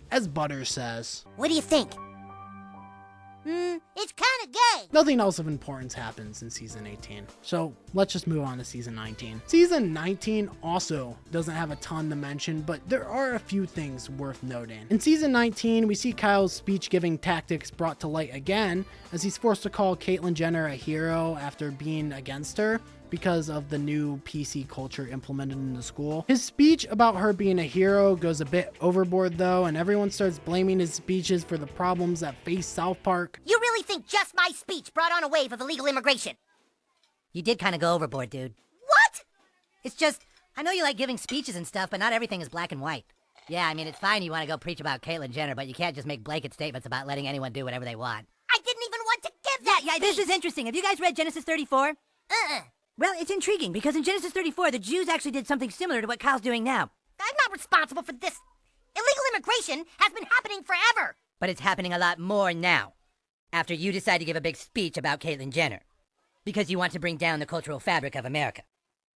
as Butter says, What do you think? It's kind of gay. Nothing else of importance happens in season 18. So let's just move on to season 19. Season 19 also doesn't have a ton to mention, but there are a few things worth noting. In season 19, we see Kyle's speech-giving tactics brought to light again as he's forced to call Caitlyn Jenner a hero after being against her because of the new PC culture implemented in the school. His speech about her being a hero goes a bit overboard though, and everyone starts blaming his speeches for the problems that face South Park. You really think just my speech brought on a wave of illegal immigration? You did kind of go overboard, dude. What? It's just, I know you like giving speeches and stuff, but not everything is black and white. Yeah, I mean, it's fine you want to go preach about Caitlyn Jenner, but you can't just make blanket statements about letting anyone do whatever they want. I didn't even want to give that Yeah, this is interesting. Have you guys read Genesis 34? Uh-uh. Well, it's intriguing because in Genesis 34, the Jews actually did something similar to what Kyle's doing now. I'm not responsible for this. Illegal immigration has been happening forever. But it's happening a lot more now, after you decide to give a big speech about Caitlyn Jenner. Because you want to bring down the cultural fabric of America.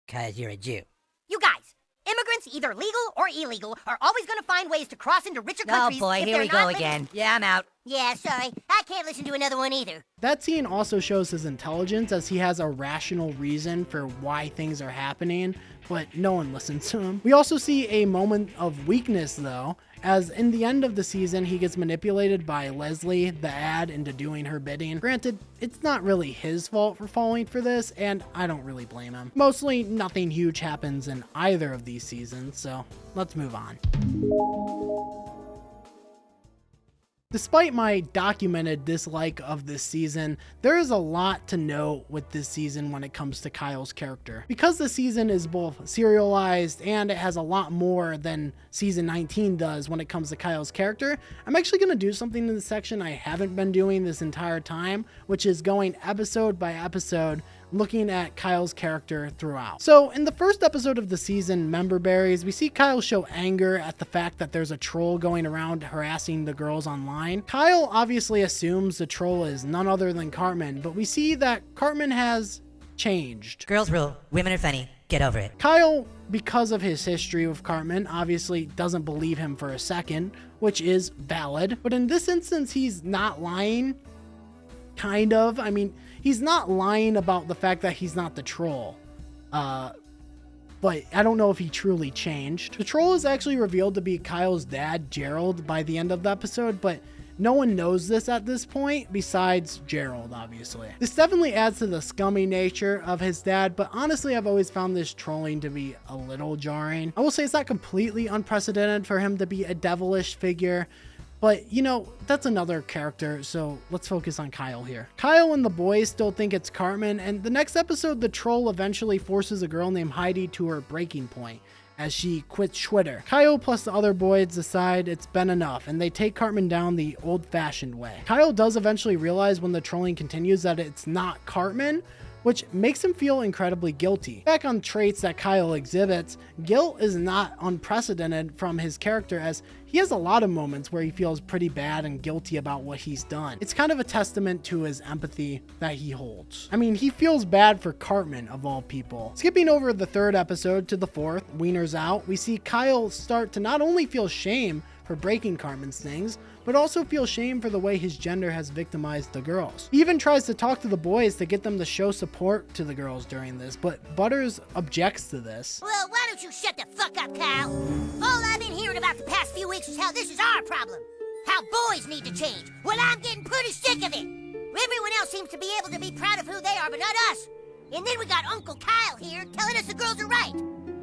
Because you're a Jew. You guys, immigrants, either legal or illegal, are always going to find ways to cross into richer countries. Oh boy, if here they're we not go living- again. Yeah, I'm out. Yeah, sorry. I can't listen to another one either. That scene also shows his intelligence as he has a rational reason for why things are happening, but no one listens to him. We also see a moment of weakness though, as in the end of the season he gets manipulated by Leslie, the ad, into doing her bidding. Granted, it's not really his fault for falling for this, and I don't really blame him. Mostly nothing huge happens in either of these seasons, so let's move on. Despite my documented dislike of this season, there is a lot to note with this season when it comes to Kyle's character. Because the season is both serialized and it has a lot more than season 19 does when it comes to Kyle's character, I'm actually going to do something in this section I haven't been doing this entire time, which is going episode by episode, looking at Kyle's character throughout. So in the first episode of the season, Member Berries, we see Kyle show anger at the fact that there's a troll going around harassing the girls online. Kyle obviously assumes the troll is none other than Cartman, but we see that Cartman has changed. Girls rule, women are funny, get over it. Kyle, because of his history with Cartman, obviously doesn't believe him for a second, which is valid. But in this instance, he's not lying. Kind of. I mean, he's not lying about the fact that he's not the troll. But I don't know if he truly changed. The troll is actually revealed to be Kyle's dad, Gerald, by the end of the episode, but no one knows this at this point besides Gerald, obviously. This definitely adds to the scummy nature of his dad, but honestly, I've always found this trolling to be a little jarring. I will say it's not completely unprecedented for him to be a devilish figure, but, you know, that's another character, so let's focus on Kyle here. Kyle and the boys still think it's Cartman, and the next episode, the troll eventually forces a girl named Heidi to her breaking point as she quits Twitter. Kyle plus the other boys decide it's been enough, and they take Cartman down the old-fashioned way. Kyle does eventually realize when the trolling continues that it's not Cartman, which makes him feel incredibly guilty. Back on traits that Kyle exhibits, guilt is not unprecedented from his character, as he has a lot of moments where he feels pretty bad and guilty about what he's done. It's kind of a testament to his empathy that he holds. I mean, he feels bad for Cartman of all people. Skipping over the third episode to the fourth, Wiener's Out, we see Kyle start to not only feel shame for breaking Cartman's things, but also feel shame for the way his gender has victimized the girls. He even tries to talk to the boys to get them to show support to the girls during this, but Butters objects to this. Well, why don't you shut the fuck up, Kyle? All I've been hearing about the past few weeks is how this is our problem. How boys need to change. Well, I'm getting pretty sick of it. Everyone else seems to be able to be proud of who they are, but not us. And then we got Uncle Kyle here telling us the girls are right.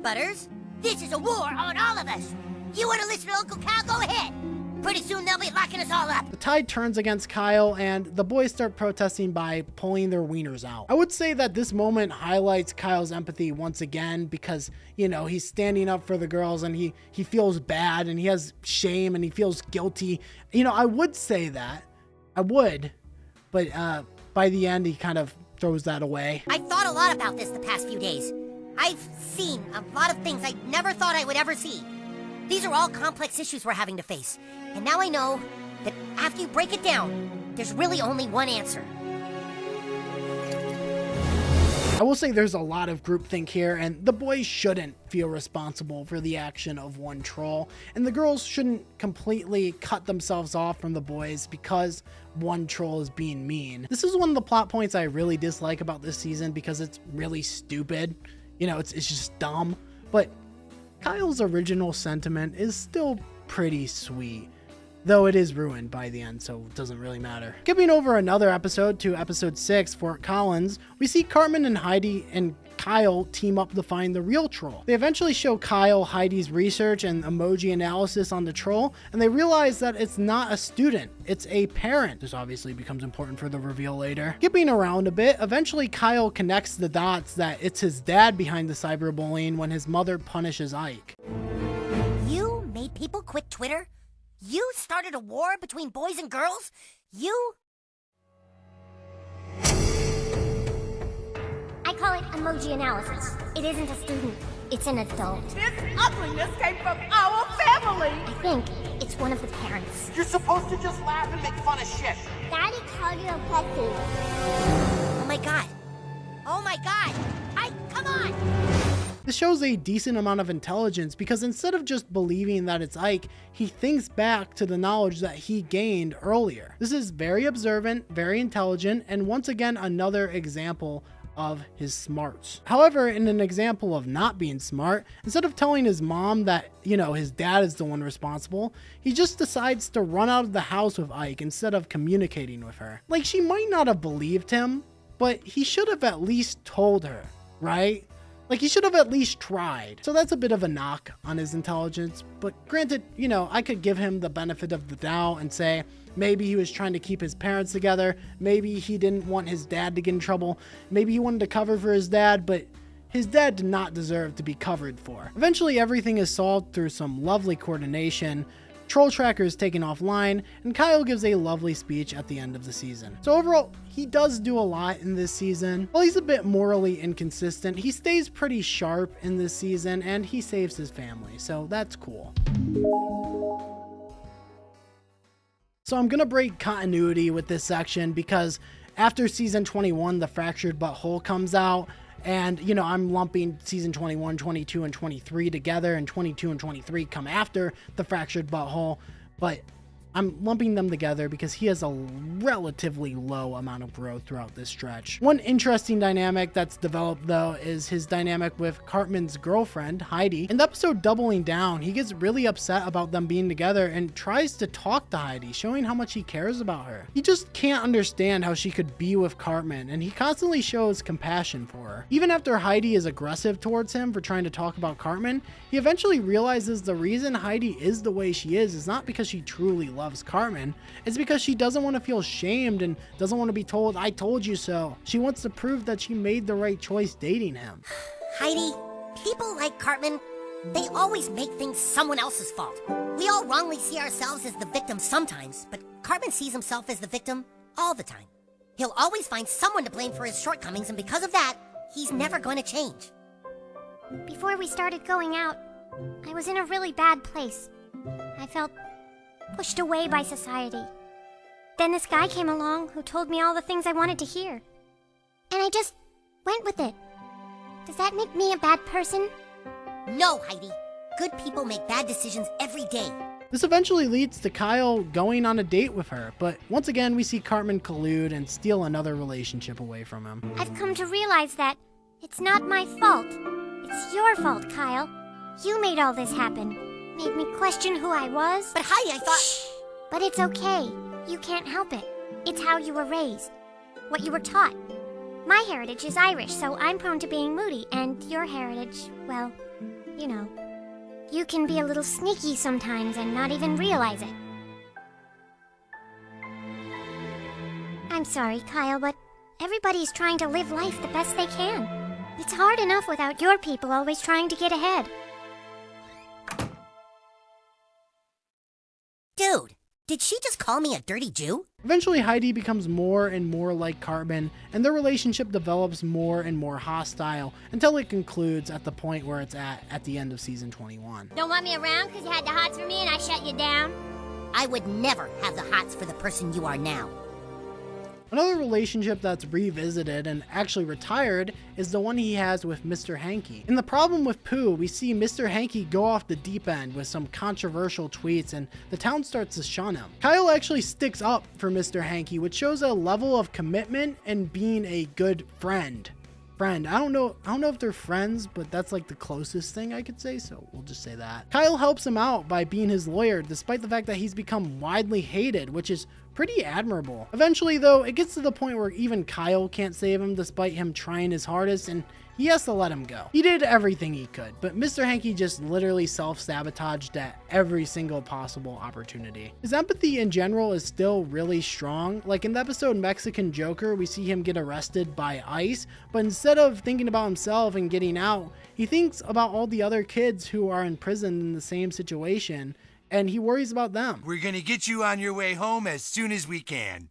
Butters, this is a war on all of us. You want to listen to Uncle Kyle? Go ahead. Pretty soon they'll be locking us all up. The tide turns against Kyle, and the boys start protesting by pulling their wieners out. I would say that this moment highlights Kyle's empathy once again because, you know, he's standing up for the girls and he feels bad and he has shame and he feels guilty. You know, I would say that. I would. But by the end, he kind of throws that away. I thought a lot about this the past few days. I've seen a lot of things I never thought I would ever see. These are all complex issues we're having to face. And now I know that after you break it down, there's really only one answer. I will say there's a lot of groupthink here, and the boys shouldn't feel responsible for the action of one troll, and the girls shouldn't completely cut themselves off from the boys because one troll is being mean. This is one of the plot points I really dislike about this season because it's really stupid. You know, it's just dumb. But Kyle's original sentiment is still pretty sweet, though it is ruined by the end, so it doesn't really matter. Skipping over another episode to episode 6, Fort Collins, we see Cartman and Heidi and Kyle team up to find the real troll. They eventually show Kyle Heidi's research and emoji analysis on the troll, and they realize that it's not a student, it's a parent. This obviously becomes important for the reveal later. Skipping around a bit, eventually Kyle connects the dots that it's his dad behind the cyberbullying when his mother punishes Ike. You made people quit Twitter? You started a war between boys and girls? You? I call it emoji analysis. It isn't a student, it's an adult. This ugliness came from our family. I think it's one of the parents. You're supposed to just laugh and make fun of shit. Daddy called you a pussy. Oh my god. Oh my god. Come on. This shows a decent amount of intelligence because instead of just believing that it's Ike, he thinks back to the knowledge that he gained earlier. This is very observant, very intelligent, and once again another example of his smarts. However, in an example of not being smart, instead of telling his mom that, you know, his dad is the one responsible, he just decides to run out of the house with Ike instead of communicating with her. Like, she might not have believed him, but he should have at least told her, right? Like, he should have at least tried. So that's a bit of a knock on his intelligence. But granted, you know, I could give him the benefit of the doubt and say maybe he was trying to keep his parents together. Maybe he didn't want his dad to get in trouble. Maybe he wanted to cover for his dad, but his dad did not deserve to be covered for. Eventually, everything is solved through some lovely coordination. Troll Tracker is taken offline, and Kyle gives a lovely speech at the end of the season. So overall, he does do a lot in this season. While he's a bit morally inconsistent, he stays pretty sharp in this season, and he saves his family, so that's cool. So I'm gonna break continuity with this section because after season 21, the Fractured But Whole comes out, and you know, I'm lumping season 21, 22, and 23 together, and 22 and 23 come after the Fractured But Whole, but I'm lumping them together because he has a relatively low amount of growth throughout this stretch. One interesting dynamic that's developed though is his dynamic with Cartman's girlfriend, Heidi. In the episode Doubling Down, he gets really upset about them being together and tries to talk to Heidi, showing how much he cares about her. He just can't understand how she could be with Cartman, and he constantly shows compassion for her. Even after Heidi is aggressive towards him for trying to talk about Cartman, he eventually realizes the reason Heidi is the way she is not because she truly loves Cartman, it's because she doesn't want to feel shamed and doesn't want to be told, "I told you so." She wants to prove that she made the right choice dating him. Heidi, people like Cartman, they always make things someone else's fault. We all wrongly see ourselves as the victim sometimes, but Cartman sees himself as the victim all the time. He'll always find someone to blame for his shortcomings, and because of that, he's never going to change. Before we started going out, I was in a really bad place. I felt pushed away by society. Then this guy came along who told me all the things I wanted to hear. And I just went with it. Does that make me a bad person? No, Heidi. Good people make bad decisions every day. This eventually leads to Kyle going on a date with her, but once again we see Cartman collude and steal another relationship away from him. I've come to realize that it's not my fault. It's your fault, Kyle. You made all this happen. Made me question who I was. But Heidi, I thought... Shh! But it's okay. You can't help it. It's how you were raised. What you were taught. My heritage is Irish, so I'm prone to being moody, and your heritage, well, you know. You can be a little sneaky sometimes and not even realize it. I'm sorry, Kyle, but everybody's trying to live life the best they can. It's hard enough without your people always trying to get ahead. Dude, did she just call me a dirty Jew? Eventually Heidi becomes more and more like Cartman, and their relationship develops more and more hostile until it concludes at the point where it's at the end of season 21. Don't want me around because you had the hots for me and I shut you down? I would never have the hots for the person you are now. Another relationship that's revisited and actually retired is the one he has with Mr. Hanky. In The Problem with Pooh, we see Mr. Hanky go off the deep end with some controversial tweets and the town starts to shun him. Kyle actually sticks up for Mr. Hanky, which shows a level of commitment and being a good friend. I don't know if they're friends, but that's like the closest thing I could say, so we'll just say that. Kyle helps him out by being his lawyer, despite the fact that he's become widely hated, which is pretty admirable. Eventually though, it gets to the point where even Kyle can't save him despite him trying his hardest, and he has to let him go. He did everything he could, but Mr. Hanky just literally self-sabotaged at every single possible opportunity. His empathy in general is still really strong. Like in the episode Mexican Joker, we see him get arrested by ICE, but instead of thinking about himself and getting out, he thinks about all the other kids who are in prison in the same situation, and he worries about them. We're gonna get you on your way home as soon as we can.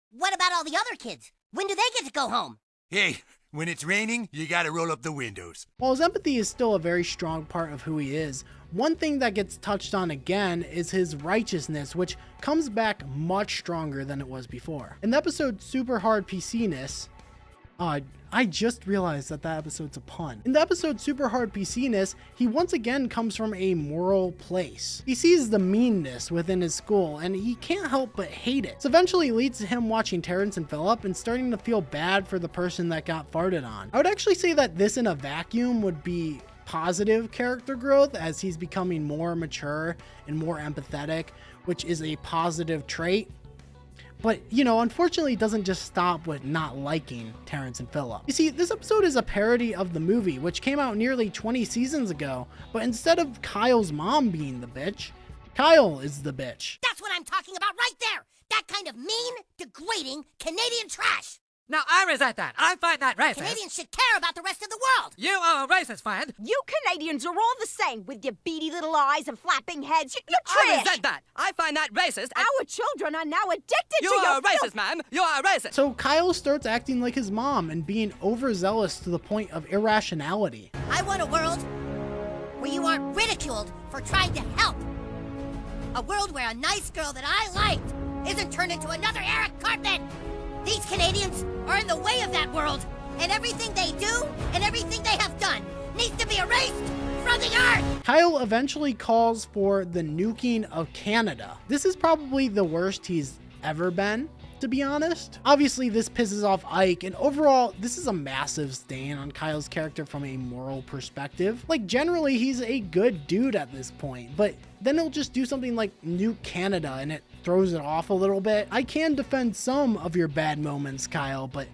What about all the other kids? When do they get to go home? Hey, when it's raining, you gotta roll up the windows. While his empathy is still a very strong part of who he is, one thing that gets touched on again is his righteousness, which comes back much stronger than it was before. In the episode Super Hard PC-ness, I just realized that episode's a pun. In the episode Super Hard PC-ness, he once again comes from a moral place. He sees the meanness within his school, and he can't help but hate it. This eventually leads to him watching Terrence and Phillip and starting to feel bad for the person that got farted on. I would actually say that this in a vacuum would be positive character growth, as he's becoming more mature and more empathetic, which is a positive trait. But, you know, unfortunately it doesn't just stop with not liking Terrence and Phillip. You see, this episode is a parody of the movie, which came out nearly 20 seasons ago, but instead of Kyle's mom being the bitch, Kyle is the bitch. That's what I'm talking about right there! That kind of mean, degrading Canadian trash! Now, I resent that. I find that racist. Canadians should care about the rest of the world. You are a racist, friend. You Canadians are all the same, with your beady little eyes and flapping heads. You're trash. I resent that. I find that racist. Our children are now addicted You to your are a racist, man. You are a racist. So Kyle starts acting like his mom and being overzealous to the point of irrationality. I want a world where you aren't ridiculed for trying to help. A world where a nice girl that I liked isn't turned into another Eric Cartman. These Canadians are in the way of that world, and everything they do and everything they have done needs to be erased from the earth. Kyle eventually calls for the nuking of Canada. This is probably the worst he's ever been, to be honest. Obviously, this pisses off Ike, and overall, this is a massive stain on Kyle's character from a moral perspective. Like, generally, he's a good dude at this point, but then he'll just do something like nuke Canada, and it throws it off a little bit. I can defend some of your bad moments, Kyle, but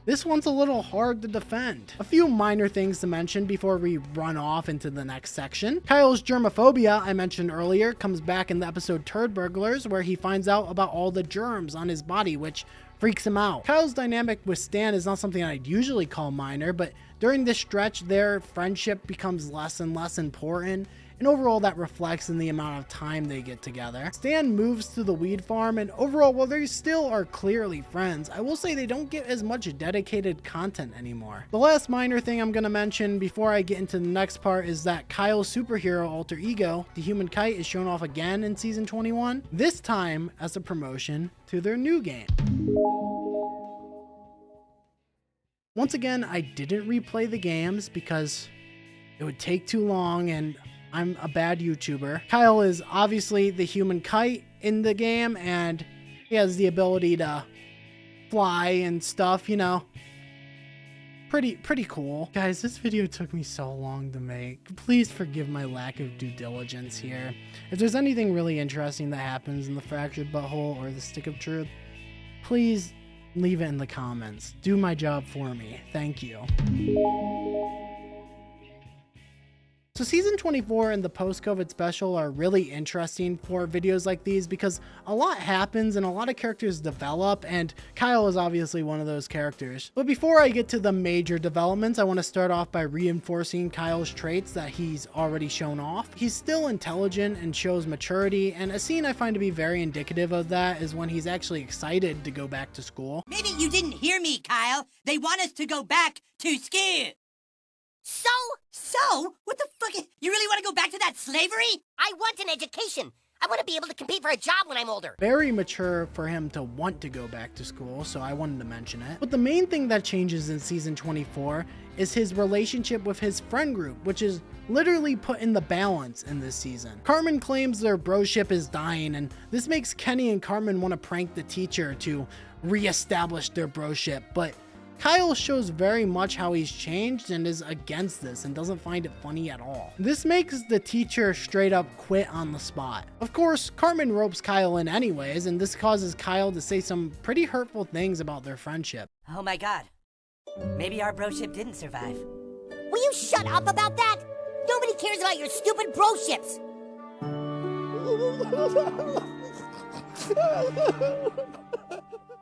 this one's a little hard to defend. A few minor things to mention before we run off into the next section. Kyle's germophobia, I mentioned earlier, comes back in the episode Turd Burglars, where he finds out about all the germs on his body, which freaks him out. Kyle's dynamic with Stan is not something I'd usually call minor, but during this stretch, their friendship becomes less and less important, and overall that reflects in the amount of time they get together. Stan moves to the weed farm, and overall, while they still are clearly friends, I will say they don't get as much dedicated content anymore. The last minor thing I'm going to mention before I get into the next part is that Kyle's superhero alter ego, the Human Kite, is shown off again in season 21, this time as a promotion to their new game. Once again, I didn't replay the games because it would take too long and I'm a bad YouTuber. Kyle is obviously the Human Kite in the game, and he has the ability to fly and stuff, you know. Pretty cool. Guys, this video took me so long to make. Please forgive my lack of due diligence here. If there's anything really interesting that happens in the Fractured Butthole or the Stick of Truth, please leave it in the comments. Do my job for me. Thank you. So season 24 and the post-COVID special are really interesting for videos like these because a lot happens and a lot of characters develop, and Kyle is obviously one of those characters. But before I get to the major developments, I want to start off by reinforcing Kyle's traits that he's already shown off. He's still intelligent and shows maturity, and a scene I find to be very indicative of that is when he's actually excited to go back to school. Maybe you didn't hear me, Kyle. They want us to go back to school. So? What the fuck? You really want to go back to that slavery? I want an education. I want to be able to compete for a job when I'm older. Very mature for him to want to go back to school, so I wanted to mention it. But the main thing that changes in season 24 is his relationship with his friend group, which is literally put in the balance in this season. Cartman claims their broship is dying, and this makes Kenny and Cartman want to prank the teacher to re-establish their broship, but Kyle shows very much how he's changed and is against this and doesn't find it funny at all. This makes the teacher straight up quit on the spot. Of course, Cartman ropes Kyle in anyways, and this causes Kyle to say some pretty hurtful things about their friendship. Oh my god. Maybe our broship didn't survive. Will you shut up about that? Nobody cares about your stupid broships.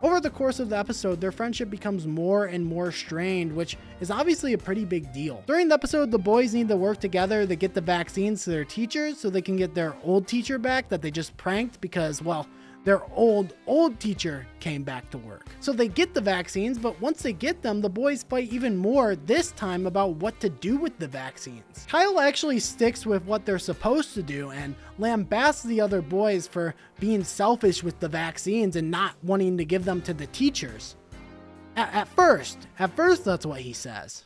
Over the course of the episode, their friendship becomes more and more strained, which is obviously a pretty big deal. During the episode, the boys need to work together to get the vaccines to their teachers so they can get their old teacher back that they just pranked because, well, their old teacher came back to work. So they get the vaccines, but once they get them, the boys fight even more, this time about what to do with the vaccines. Kyle actually sticks with what they're supposed to do and lambasts the other boys for being selfish with the vaccines and not wanting to give them to the teachers. At first, that's what he says.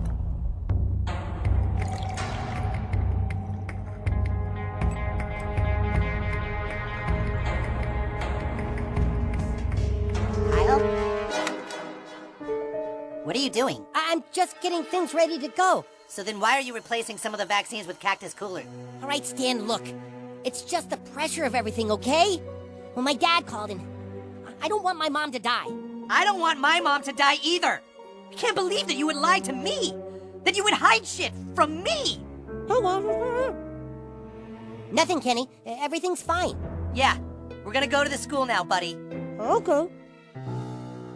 What are you doing? I'm just getting things ready to go. So then why are you replacing some of the vaccines with Cactus Cooler? All right, Stan, look. It's just the pressure of everything, okay? Well, my dad called and I don't want my mom to die. I don't want my mom to die either. I can't believe that you would lie to me. That you would hide shit from me. Nothing, Kenny. Everything's fine. Yeah, we're gonna go to the school now, buddy. Okay.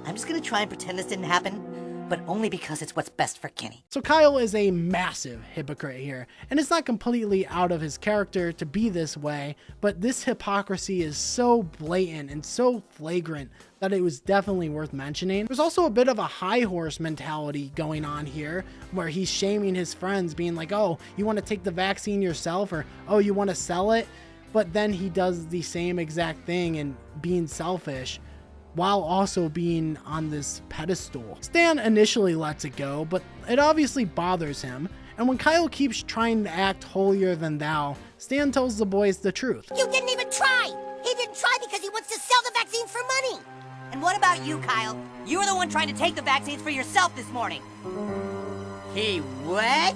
I'm just gonna try and pretend this didn't happen, but only because it's what's best for Kenny. So Kyle is a massive hypocrite here, and it's not completely out of his character to be this way, but this hypocrisy is so blatant and so flagrant that it was definitely worth mentioning. There's also a bit of a high horse mentality going on here, where he's shaming his friends, being like, oh, you want to take the vaccine yourself, or oh, you want to sell it? But then he does the same exact thing and being selfish, while also being on this pedestal. Stan initially lets it go, but it obviously bothers him, and when Kyle keeps trying to act holier than thou, Stan tells the boys the truth. You didn't even try! He didn't try because he wants to sell the vaccine for money! And what about you, Kyle? You were the one trying to take the vaccines for yourself this morning. He what?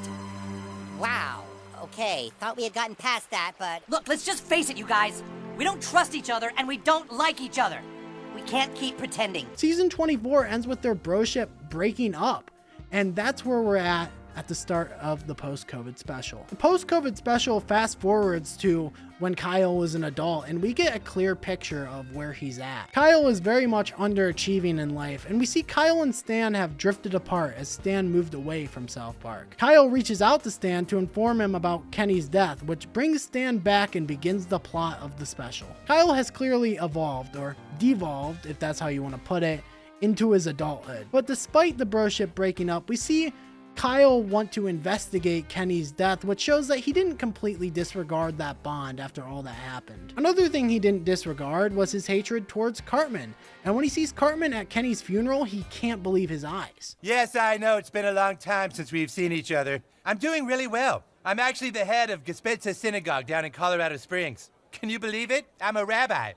Wow, okay, thought we had gotten past that, but... Look, let's just face it, you guys. We don't trust each other, and we don't like each other. We can't keep pretending. Season 24 ends with their broship breaking up, and that's where we're at the start of the post-COVID special. The post-COVID special fast forwards to when Kyle was an adult, and we get a clear picture of where he's at. Kyle is very much underachieving in life, and we see Kyle and Stan have drifted apart as Stan moved away from South Park. Kyle reaches out to Stan to inform him about Kenny's death, which brings Stan back and begins the plot of the special. Kyle has clearly evolved, or devolved, if that's how you want to put it, into his adulthood. But despite the broship breaking up, we see Kyle want to investigate Kenny's death, which shows that he didn't completely disregard that bond after all that happened. Another thing he didn't disregard was his hatred towards Cartman, and when he sees Cartman at Kenny's funeral, he can't believe his eyes. Yes, I know, it's been a long time since we've seen each other. I'm doing really well. I'm actually the head of Gaspetsa Synagogue down in Colorado Springs. Can you believe it? I'm a rabbi.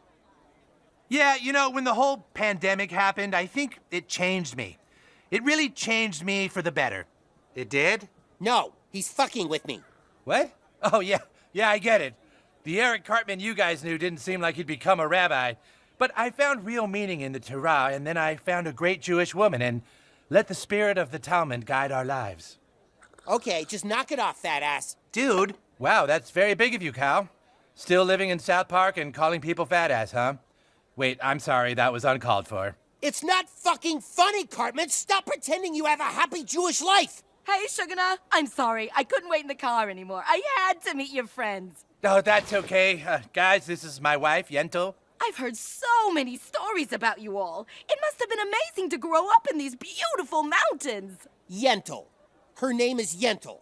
Yeah, you know, when the whole pandemic happened, I think it changed me. It really changed me for the better. It did? No, he's fucking with me. What? Oh, yeah, I get it. The Eric Cartman you guys knew didn't seem like he'd become a rabbi. But I found real meaning in the Torah, and then I found a great Jewish woman, and let the spirit of the Talmud guide our lives. Okay, just knock it off, fat ass. Dude, wow, that's very big of you, Cal. Still living in South Park and calling people fat ass, huh? Wait, I'm sorry, that was uncalled for. It's not fucking funny, Cartman. Stop pretending you have a happy Jewish life. Hey, Sugana, I'm sorry. I couldn't wait in the car anymore. I had to meet your friends. Oh, that's okay. Guys, this is my wife, Yentl. I've heard so many stories about you all. It must have been amazing to grow up in these beautiful mountains. Yentl. Her name is Yentl.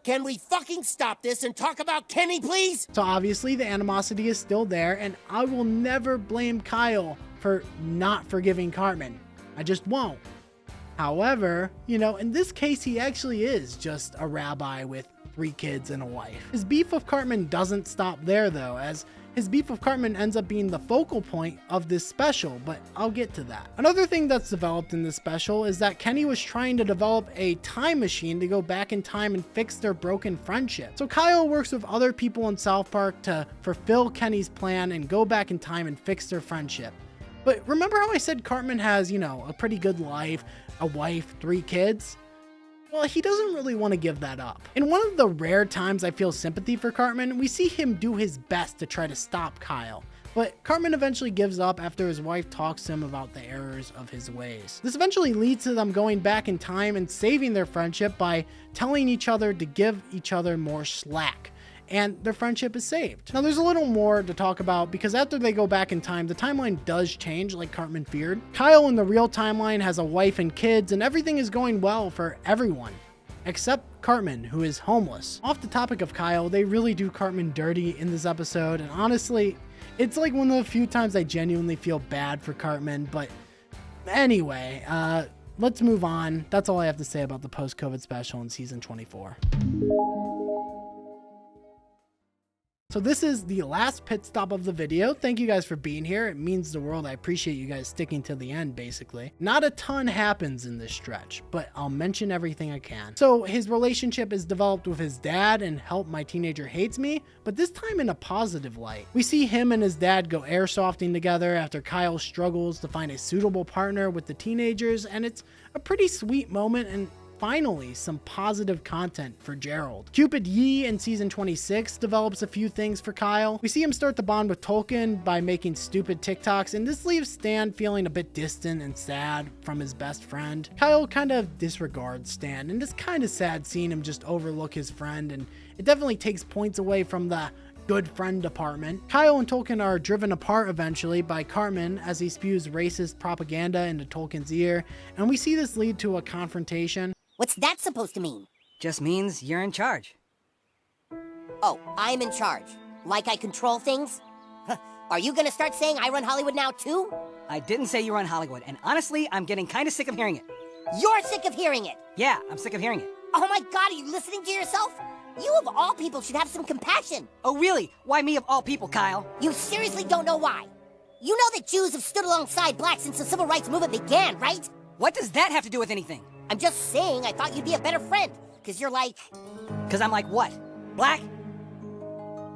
Can we fucking stop this and talk about Kenny, please? So obviously the animosity is still there, and I will never blame Kyle for not forgiving Cartman. I just won't. However, you know, in this case, he actually is just a rabbi with 3 kids and a wife. His beef with Cartman doesn't stop there, though, as his beef with Cartman ends up being the focal point of this special, but I'll get to that. Another thing that's developed in this special is that Kenny was trying to develop a time machine to go back in time and fix their broken friendship. So Kyle works with other people in South Park to fulfill Kenny's plan and go back in time and fix their friendship. But remember how I said Cartman has, you know, a pretty good life, a wife, 3 kids? Well, he doesn't really want to give that up. In one of the rare times I feel sympathy for Cartman, we see him do his best to try to stop Kyle. But Cartman eventually gives up after his wife talks to him about the errors of his ways. This eventually leads to them going back in time and saving their friendship by telling each other to give each other more slack. And their friendship is saved. Now there's a little more to talk about because after they go back in time, the timeline does change like Cartman feared. Kyle in the real timeline has a wife and kids and everything is going well for everyone. Except Cartman, who is homeless. Off the topic of Kyle, they really do Cartman dirty in this episode, and honestly, it's like one of the few times I genuinely feel bad for Cartman, but anyway, let's move on. That's all I have to say about the post-COVID special in season 24. So this is the last pit stop of the video. Thank you guys for being here. It means the world. I appreciate you guys sticking to the end, basically. Not a ton happens in this stretch, but I'll mention everything I can. So his relationship is developed with his dad and Help My Teenager Hates Me, but this time in a positive light. We see him and his dad go airsofting together after Kyle struggles to find a suitable partner with the teenagers, and it's a pretty sweet moment, and finally some positive content for Gerald. Cupid Yi in season 26 develops a few things for Kyle. We see him start to bond with Tolkien by making stupid TikToks, and this leaves Stan feeling a bit distant and sad from his best friend. Kyle kind of disregards Stan, and it's kind of sad seeing him just overlook his friend, and it definitely takes points away from the good friend department. Kyle and Tolkien are driven apart eventually by Cartman as he spews racist propaganda into Tolkien's ear, and we see this lead to a confrontation. What's that supposed to mean? Just means you're in charge. Oh, I'm in charge. Like I control things? Are you gonna start saying I run Hollywood now too? I didn't say you run Hollywood, and honestly, I'm getting kind of sick of hearing it. You're sick of hearing it! Yeah, I'm sick of hearing it. Oh my god, are you listening to yourself? You of all people should have some compassion. Oh really? Why me of all people, Kyle? You seriously don't know why. You know that Jews have stood alongside blacks since the civil rights movement began, right? What does that have to do with anything? I'm just saying I thought you'd be a better friend, because you're like... Because I'm like what? Black?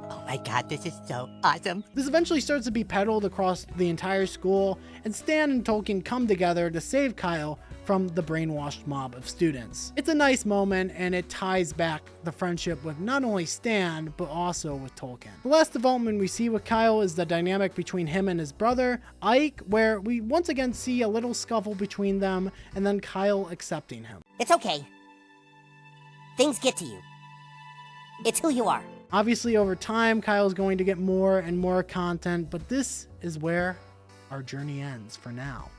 Oh my god, this is so awesome. This eventually starts to be peddled across the entire school, and Stan and Tolkien come together to save Kyle from the brainwashed mob of students. It's a nice moment, and it ties back the friendship with not only Stan, but also with Tolkien. The last development we see with Kyle is the dynamic between him and his brother, Ike, where we once again see a little scuffle between them, and then Kyle accepting him. It's okay. Things get to you. It's who you are. Obviously, over time, Kyle's going to get more and more content, but this is where our journey ends for now.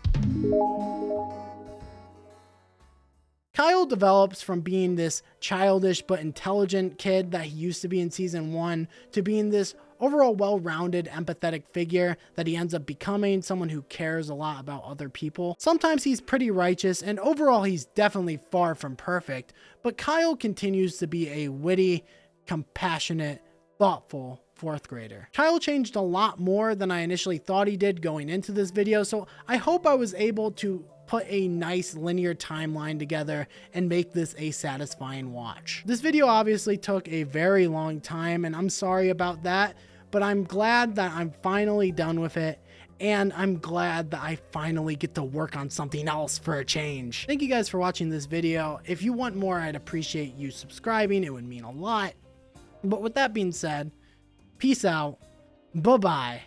Kyle develops from being this childish but intelligent kid that he used to be in season 1 to being this overall well-rounded, empathetic figure that he ends up becoming, someone who cares a lot about other people. Sometimes he's pretty righteous, and overall he's definitely far from perfect, but Kyle continues to be a witty, compassionate, thoughtful 4th grader. Kyle changed a lot more than I initially thought he did going into this video, so I hope I was able to put a nice linear timeline together and make this a satisfying watch. This video obviously took a very long time, and I'm sorry about that, but I'm glad that I'm finally done with it, and I'm glad that I finally get to work on something else for a change. Thank you guys for watching this video. If you want more, I'd appreciate you subscribing. It would mean a lot. But with that being said, peace out. Bye-bye.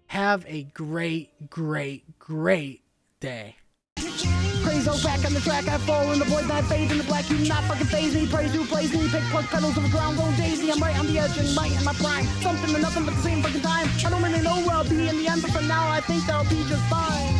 Have a great, great, great day. Crazo back on the track, I fall in the void, I fade in the black, you not fucking phase me, praise who plays me, pick plug pedals of the ground, go daisy, I'm right on the edge and right in my prime, something to nothing but the same fucking time, I don't really know where I'll be in the end, but for now I think I'll be just fine.